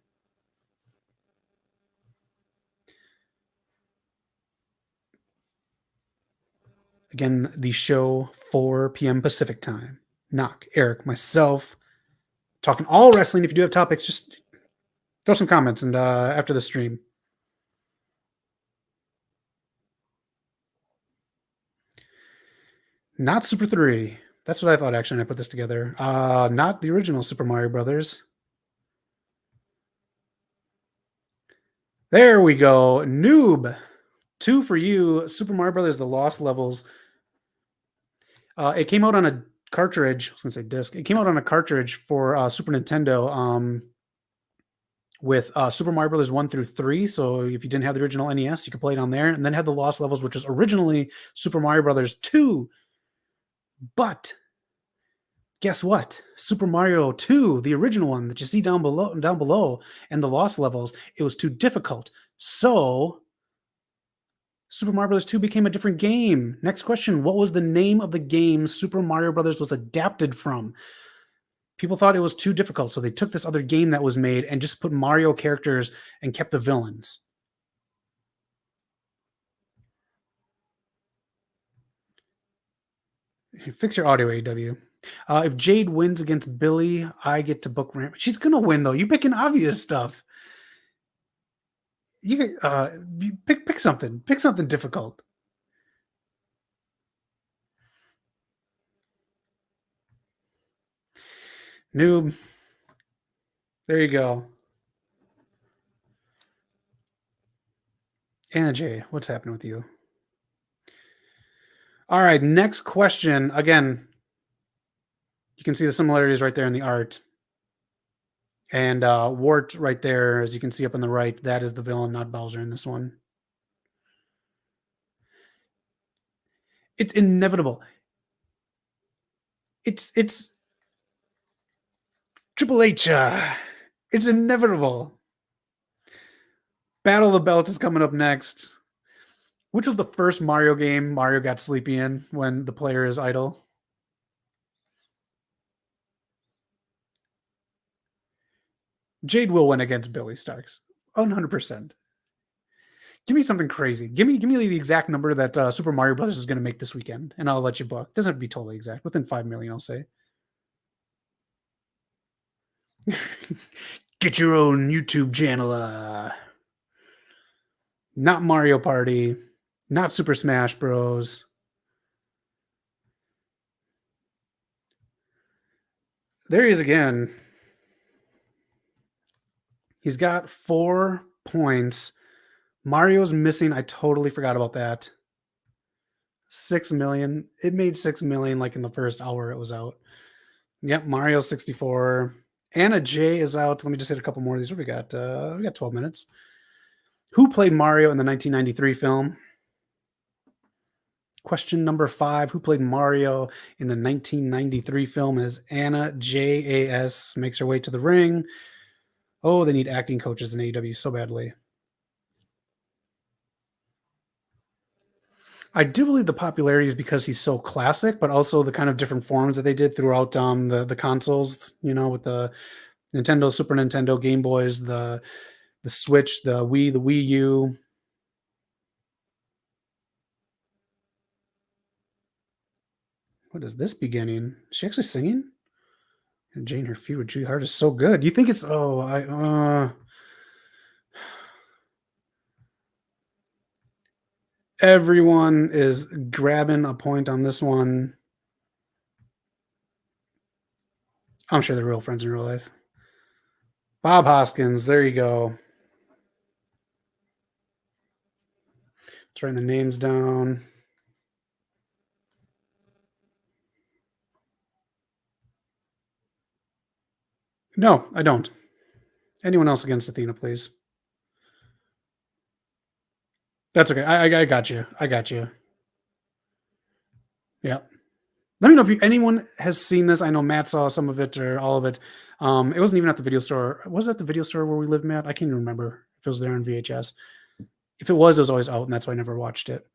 Again, the show 4 p.m. Pacific time. Knock, Eric, myself, talking all wrestling. If you do have topics, just throw some comments and after the stream. Not Super 3. That's what I thought actually when I put this together. Not the original Super Mario Brothers. There we go. Noob. 2 for you. Super Mario Brothers, The Lost Levels. It came out on a cartridge. I was going to say disc. It came out on a cartridge for Super Nintendo with Super Mario Brothers 1 through 3. So if you didn't have the original NES, you could play it on there. And then had the Lost Levels, which was originally Super Mario Brothers 2. But guess what? Super Mario 2, the original one that you see down below, and the Lost Levels, it was too difficult. So Super Mario Bros. 2 became a different game. Next question. What was the name of the game Super Mario Bros. Was adapted from? People thought it was too difficult, so they took this other game that was made and just put Mario characters and kept the villains. Fix your audio, AEW. If Jade wins against Billy, I get to book Ramp. She's gonna win though. You picking obvious stuff. You pick something. Pick something difficult. Noob. There you go. Anna J, what's happening with you? All right, next question. Again, you can see the similarities right there in the art. And Wart right there, as you can see up on the right, that is the villain, not Bowser in this one. It's inevitable. It's Triple H. It's inevitable. Battle of the Belts is coming up next. Which was the first Mario game Mario got sleepy in when the player is idle? Jade will win against Billy Starks. 100%. Give me something crazy. Give me the exact number that Super Mario Brothers is going to make this weekend, and I'll let you book. Doesn't have to be totally exact. Within 5 million, I'll say. Get your own YouTube channel. Not Mario Party. Not Super Smash Bros. There he is again. He's got 4 points. Mario's missing. I totally forgot about that. 6 million. It made 6 million like in the first hour it was out. Yep, Mario 64. Anna J is out. Let me just hit a couple more of these. What we got? We got 12 minutes. Who played Mario in the 1993 film? Question number 5. Who played Mario in the 1993 film? As Anna JAS makes her way to the ring. Oh, they need acting coaches in AEW so badly. I do believe the popularity is because he's so classic, but also the kind of different forms that they did throughout the consoles. You know, with the Nintendo, Super Nintendo, Game Boys, the Switch, the Wii U. What is this beginning? Is she actually singing? And Jane, her feud with Julie Hart is so good. You think it's everyone is grabbing a point on this one. I'm sure they're real friends in real life. Bob Hoskins. There you go. Let's write the names down. No, I don't. Anyone else against Athena, please? That's okay. I got you. I got you. Yeah. Let me know if anyone has seen this. I know Matt saw some of it or all of it. It wasn't even at the video store. Was it at the video store where we lived, Matt? I can't even remember if it was there on VHS. If it was always out, and that's why I never watched it.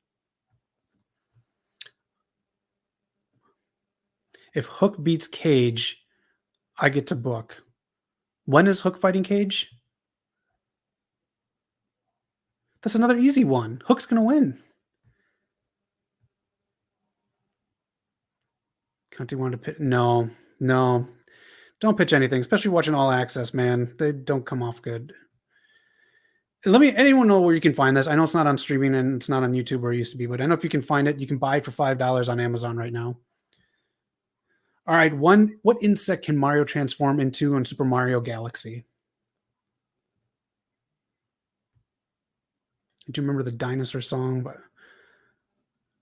If Hook beats Cage, I get to book. When is Hook fighting Cage? That's another easy one. Hook's gonna win. Conti wanted to pitch. No, no. Don't pitch anything, especially watching All Access, man. They don't come off good. Let me anyone know where you can find this. I know it's not on streaming and it's not on YouTube where it used to be, but I know if you can find it, you can buy it for $5 on Amazon right now. All right, what insect can Mario transform into in Super Mario Galaxy? Do you remember the dinosaur song?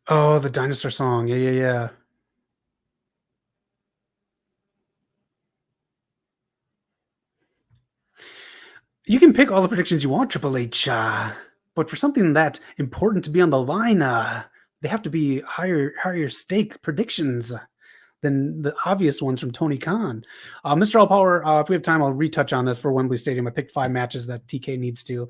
Oh, the dinosaur song. Yeah, yeah, yeah. You can pick all the predictions you want, Triple H, but for something that important to be on the line, they have to be higher stake predictions than the obvious ones from Tony Khan. Mr. All Power, if we have time, I'll retouch on this for Wembley Stadium. I picked 5 matches that TK needs to.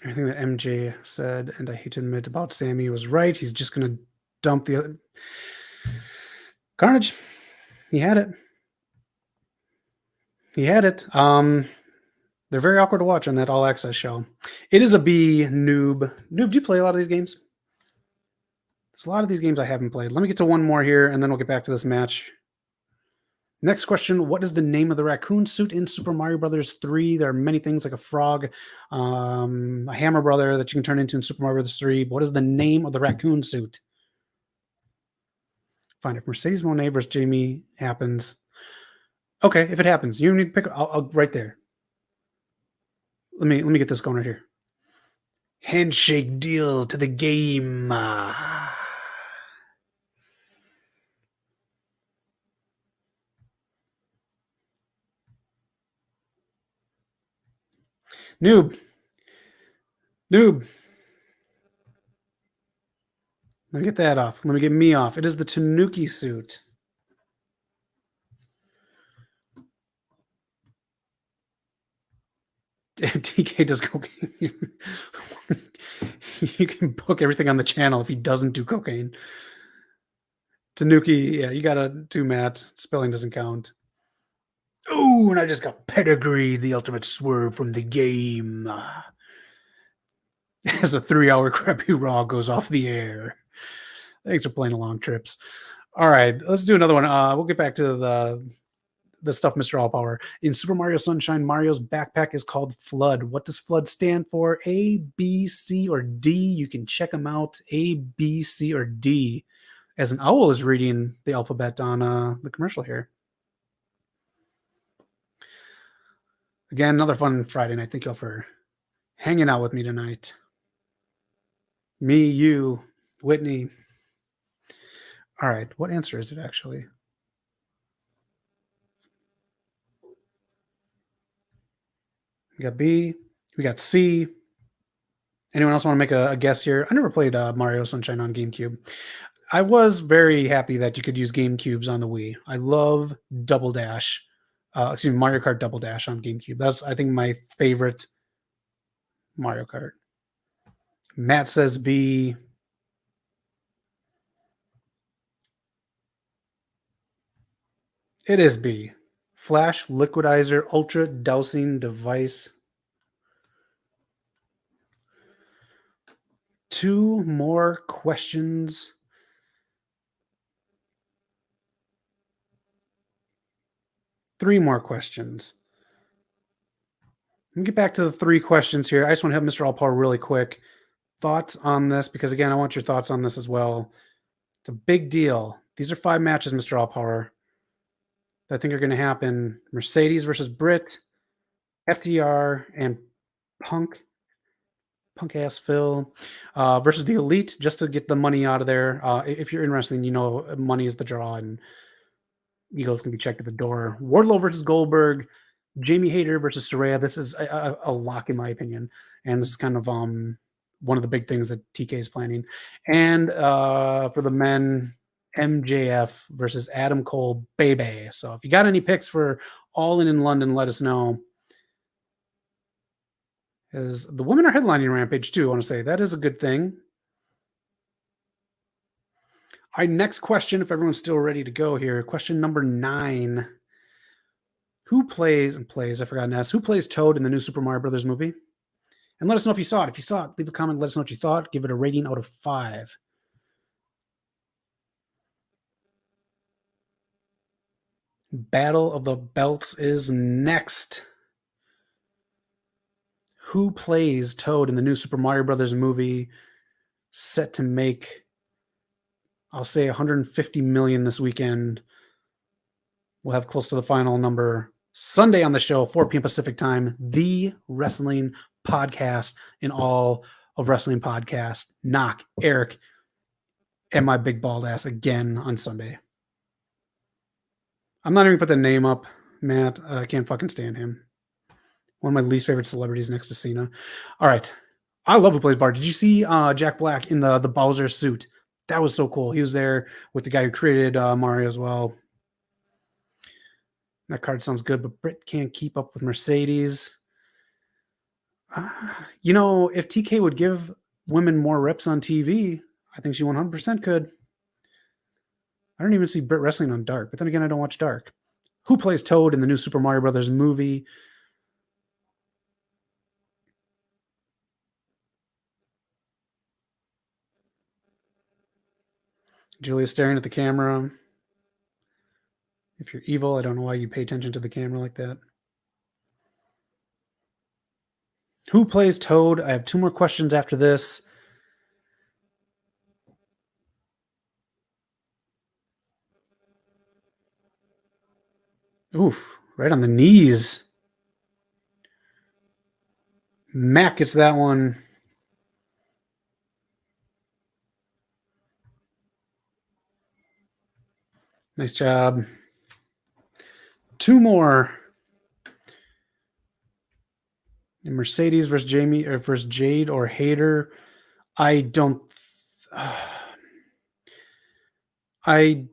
Everything that MJ said, and I hate to admit about Sammy, was right. He's just going to dump the other. Carnage. He had it. He had it. They're very awkward to watch on that All Access show. It is a B, Noob. Noob, do you play a lot of these games? There's a lot of these games I haven't played. Let me get to one more here, and then we'll get back to this match. Next question, what is the name of the raccoon suit in Super Mario Brothers 3? There are many things like a frog, a hammer brother that you can turn into in Super Mario Brothers 3. But what is the name of the raccoon suit? Fine, if Mercedes Monet versus Jamie happens. Okay, if it happens, you need to pick. I'll right there. Let me get this going right here. Handshake deal to the game. Noob. Let me get that off. Let me get me off. It is the Tanuki suit. TK does cocaine. You can book everything on the channel if he doesn't do cocaine. Tanuki, yeah, you got a 2, Matt. Spelling doesn't count. Ooh, and I just got pedigreed, the ultimate swerve from the game. As a 3-hour crappy Raw goes off the air. Thanks for playing along, Trips. All right, let's do another one. We'll get back to the stuff, Mr. All Power. In Super Mario Sunshine, Mario's backpack is called Flood. What does Flood stand for? A, B, C, or D? You can check them out. A, B, C, or D. As an owl is reading the alphabet on the commercial here. Again, another fun Friday night. Thank you all for hanging out with me tonight. Me, you, Whitney. All right, what answer is it actually? We got B. We got C. Anyone else want to make a guess here? I never played Mario Sunshine on GameCube. I was very happy that you could use GameCubes on the Wii. I love Double Dash. Mario Kart Double Dash on GameCube. That's, I think, my favorite Mario Kart. Matt says B. It is B. Flash Liquidizer Ultra Dousing Device. 2 more questions. 3 more questions. Let me get back to the 3 questions here. I just want to have Mr. All Power really quick. thoughts on this? Because again, I want your thoughts on this as well. It's a big deal. These are 5 matches, Mr. Allpower, that I think are going to happen. Mercedes versus Britt, FTR, and Punk ass Phil versus the Elite, just to get the money out of there. If you're in wrestling, you know money is the draw, and egos can be checked at the door. Wardlow versus Goldberg, Jamie Hayter versus Saraya. This is a lock in my opinion, and this is kind of one of the big things that TK is planning. And for the men, MJF versus Adam Cole, baby. So if you got any picks for All In London, let us know. As the women are headlining Rampage too, I want to say that is a good thing. All right, next question, if everyone's still ready to go here. Question number 9. Who plays, I forgot to ask, who plays Toad in the new Super Mario Brothers movie? And let us know if you saw it. If you saw it, leave a comment, let us know what you thought. Give it a rating out of 5. Battle of the Belts is next. Who plays Toad in the new Super Mario Brothers movie, set to make, I'll say, 150 million this weekend? We'll have close to the final number Sunday on the show, 4 p.m. Pacific time, the wrestling podcast in all of wrestling podcasts. Knock Eric and my big bald ass again on Sunday. I'm not even put the name up, Matt. I can't fucking stand him. One of my least favorite celebrities next to Cena. All right. I love who plays Bart. Did you see Jack Black in the Bowser suit? That was so cool. He was there with the guy who created Mario as well. That card sounds good, but Britt can't keep up with Mercedes. You know, if TK would give women more reps on TV, I think she 100% could. I don't even see Britt wrestling on Dark, but then again, I don't watch Dark. Who plays Toad in the new Super Mario Brothers movie? Julia's staring at the camera. If you're evil, I don't know why you pay attention to the camera like that. Who plays Toad? I have 2 more questions after this. Oof, right on the knees. Matt gets that one. Nice job. 2 more. Mercedes versus Jamie or versus Jade or Hayter. I don't. I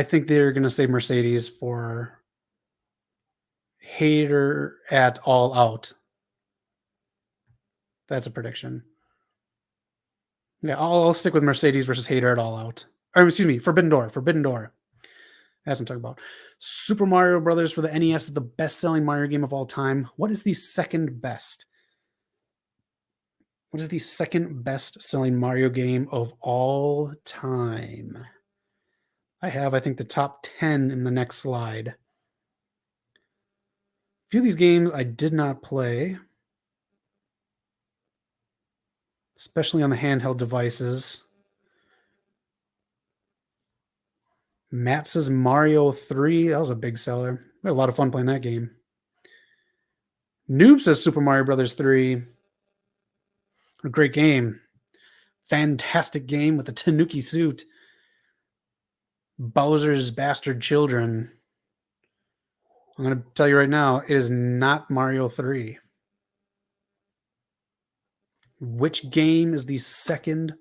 think they're gonna say Mercedes for Hayter at All Out. That's a prediction. Yeah, I'll stick with Mercedes versus Hayter at All Out. Or excuse me, Forbidden Door. Forbidden Door. That's what I'm talking about. Super Mario Brothers for the NES is the best-selling Mario game of all time. What is the second best? What is the second best-selling Mario game of all time? I think, the top 10 in the next slide. A few of these games I did not play, especially on the handheld devices. Matt says Mario 3. That was a big seller. We had a lot of fun playing that game. Noob says Super Mario Brothers 3. A great game. Fantastic game with the Tanuki suit. Bowser's Bastard Children. I'm going to tell you right now, it is not Mario 3. Which game is the second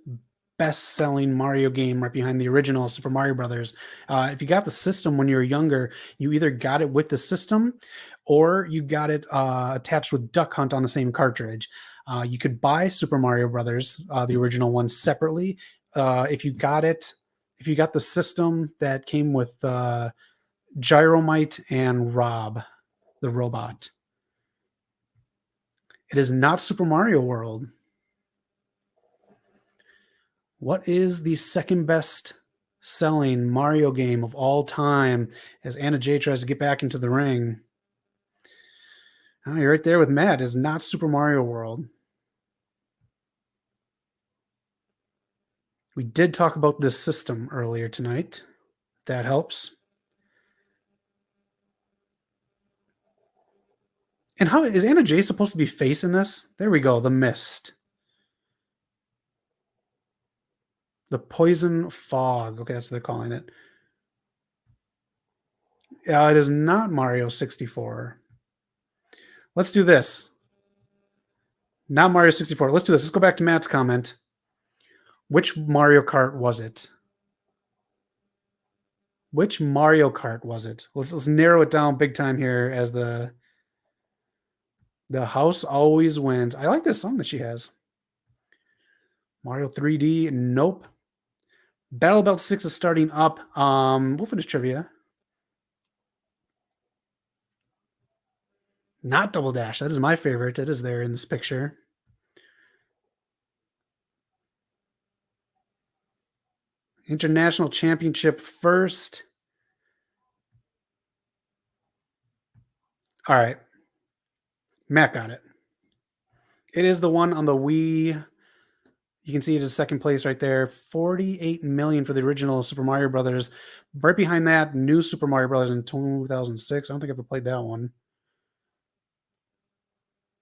best-selling Mario game right behind the original Super Mario Brothers? If you got the system when you were younger, you either got it with the system or you got it attached with Duck Hunt on the same cartridge. You could buy Super Mario Brothers, the original one, separately. If you got the system that came with Gyromite and Rob, the robot. It is not Super Mario World. What is the second best selling Mario game of all time as Anna Jay tries to get back into the ring? Oh, you're right there with Matt. It's not Super Mario World. We did talk about this system earlier tonight. That helps. And how is Anna Jay supposed to be facing this? There we go. The mist. The poison fog. Okay, that's what they're calling it. It is not Mario 64. Let's do this. Not Mario 64. Let's do this. Let's go back to Matt's comment. Which Mario Kart was it? Which Mario Kart was it? Let's narrow it down big time here as the house always wins. I like this song that she has. Mario 3D, nope. Battle Belt 6 is starting up. We'll finish trivia. Not Double Dash. That is my favorite. It is there in this picture. International Championship first. All right. Matt got it. It is the one on the Wii. You can see it as second place right there. 48 million for the original Super Mario Brothers. Right behind that, new Super Mario Brothers in 2006. I don't think I ever played that one.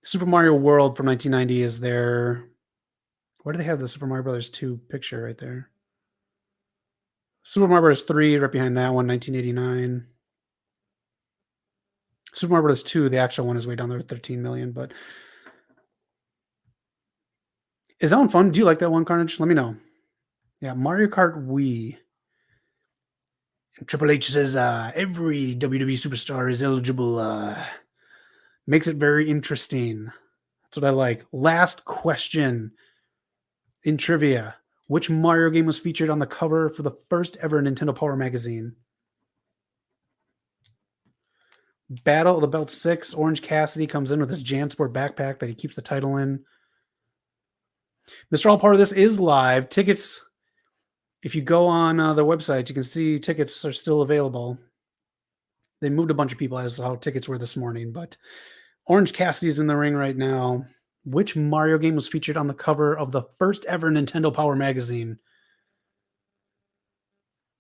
Super Mario World from 1990 is there. Where do they have the Super Mario Brothers 2 picture right there? Super Mario Bros. 3 right behind that one, 1989. Super Mario Bros. 2, the actual one, is way down there with 13 million. But is that one fun? Do you like that one, Carnage? Let me know. Yeah, Mario Kart Wii. And Triple H says every WWE superstar is eligible. Makes it very interesting. That's what I like. Last question in trivia. Which Mario game was featured on the cover for the first ever Nintendo Power magazine? Battle of the Belt 6. Orange Cassidy comes in with his Jansport backpack that he keeps the title in. Mr. All Part of this is live. Tickets, if you go on the website, you can see tickets are still available. They moved a bunch of people as how tickets were this morning, but Orange Cassidy's in the ring right now. Which Mario game was featured on the cover of the first ever Nintendo Power magazine?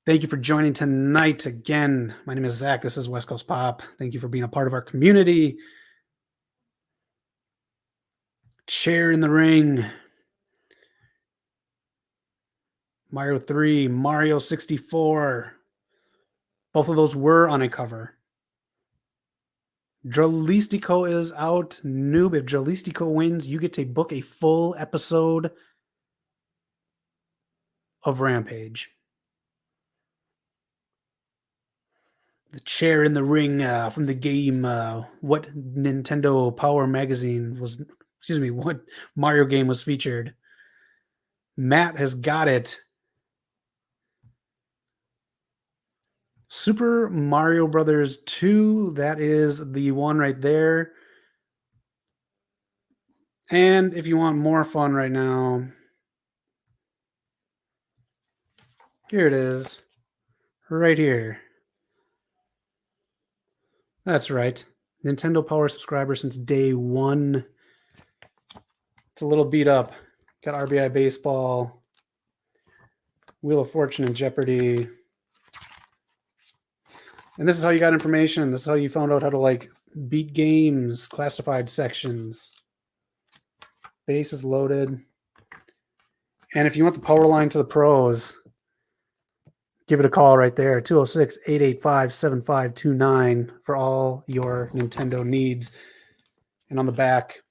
Thank you for joining tonight. Again, my name is Zach. This is West Coast Pop. Thank you for being a part of our community. Chair in the ring. Mario 3, Mario 64. Both of those were on a cover. Dralistico is out. Noob, if Dralistico wins, you get to book a full episode of Rampage. The chair in the ring from the game. What Nintendo Power magazine was, what Mario game was featured? Matt has got it. Super Mario Brothers 2. That is the one right there. And if you want more fun right now, here it is. Right here. That's right. Nintendo Power subscriber since day one. It's a little beat up. Got RBI Baseball, Wheel of Fortune, and Jeopardy. And this is how you got information. This is how you found out how to beat games, classified sections. Base is loaded. And if you want the power line to the pros, give it a call right there, 206-885-7529 for all your Nintendo needs. And on the back,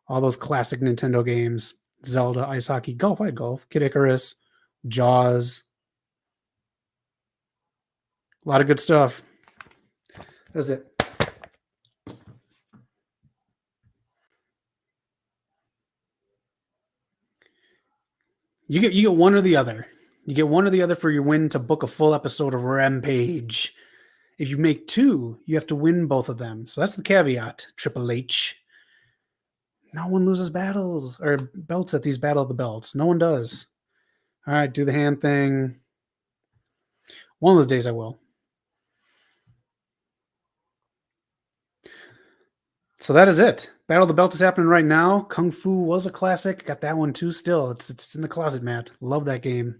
all those classic Nintendo games, Zelda, Ice Hockey, Golf, I had Golf, Kid Icarus, Jaws. A lot of good stuff. That's it. You get one or the other. You get one or the other for your win to book a full episode of Rampage. If you make two, you have to win both of them. So that's the caveat, Triple H. No one loses battles or belts at these Battle of the Belts. No one does. All right, do the hand thing. One of those days I will. So that is it. Battle of the Belt is happening right now. Kung Fu was a classic. Got that one too. Still, it's in the closet, Matt. Love that game.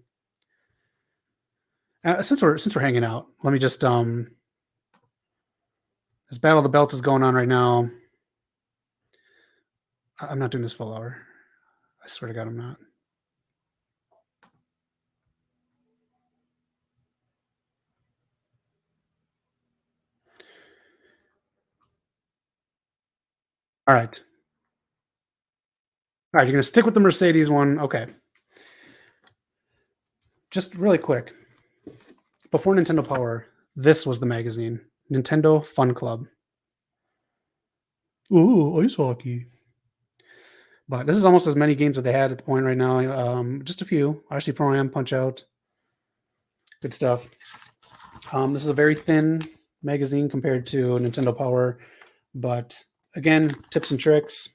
Since we're hanging out, let me just this Battle of the Belts is going on right now. I'm not doing this full hour. I swear to God, I'm not. All right. All right, you're gonna stick with the Mercedes one. Okay. Just really quick. Before Nintendo Power, this was the magazine. Nintendo Fun Club. Ooh, ice hockey. But this is almost as many games that they had at the point right now. Just a few. RC Pro Am, Punch Out. Good stuff. This is a very thin magazine compared to Nintendo Power. But again, tips and tricks.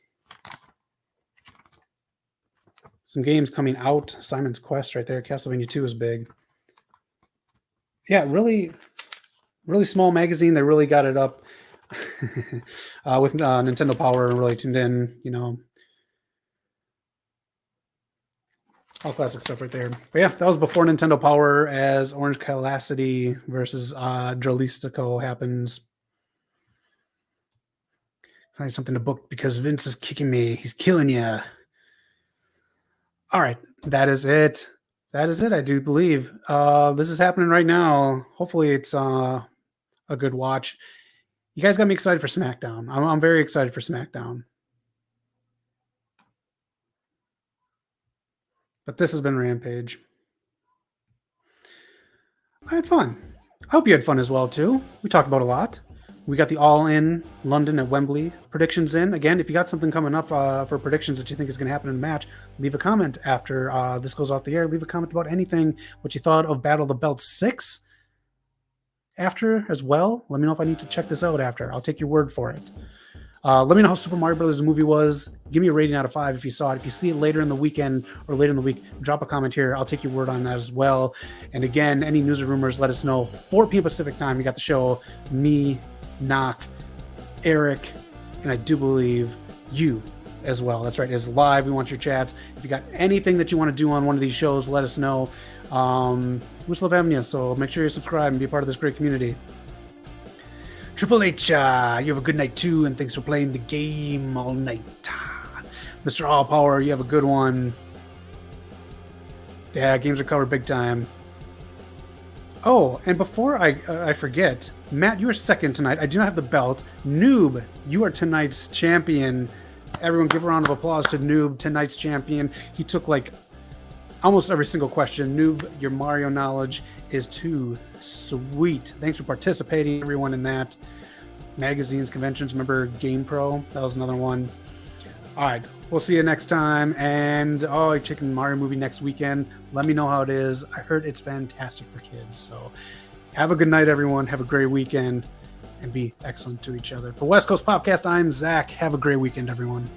Some games coming out. Simon's Quest right there. Castlevania 2 is big. Yeah, really, really small magazine. They really got it up with Nintendo Power and really tuned in, all classic stuff right there. But yeah, that was before Nintendo Power as Orange Calamity versus Dralistico happens. It's not something to book because Vince is kicking me. He's killing you. All right, that is it. That is it, I do believe. This is happening right now. Hopefully it's a good watch. You guys got me excited for SmackDown. I'm very excited for SmackDown. But this has been Rampage. I had fun. I hope you had fun as well, too. We talked about a lot. We got the All-In London at Wembley predictions in. Again, if you got something coming up for predictions that you think is going to happen in a match, leave a comment after this goes off the air. Leave a comment about anything, what you thought of Battle of the Belt 6 after as well. Let me know if I need to check this out after. I'll take your word for it. Let me know how Super Mario Brothers the movie was. Give me a rating out of 5 if you saw it. If you see it later in the weekend or later in the week, drop a comment here. I'll take your word on that as well. And again, any news or rumors, let us know. 4 p.m. Pacific time, you got the show. Me, Knock, Eric, and I do believe you as well. That's right. It's live. We want your chats. If you got anything that you want to do on one of these shows, let us know. We still have you, so make sure you subscribe and be a part of this great community. Triple H, you have a good night too, and thanks for playing the game all night. Mr. All Power, you have a good one. Yeah, games are covered big time. Oh, and before I forget, Matt, you are second tonight. I do not have the belt. Noob, you are tonight's champion. Everyone give a round of applause to Noob, tonight's champion. He took like almost every single question. Noob, your Mario knowledge is too sweet. Thanks for participating, everyone, in that. Magazines, conventions, remember GamePro? That was another one. All right, we'll see you next time. And you're taking Mario movie next weekend. Let me know how it is. I heard it's fantastic for kids. So have a good night, everyone. Have a great weekend and be excellent to each other. For West Coast Popcast, I'm Zach. Have a great weekend, everyone.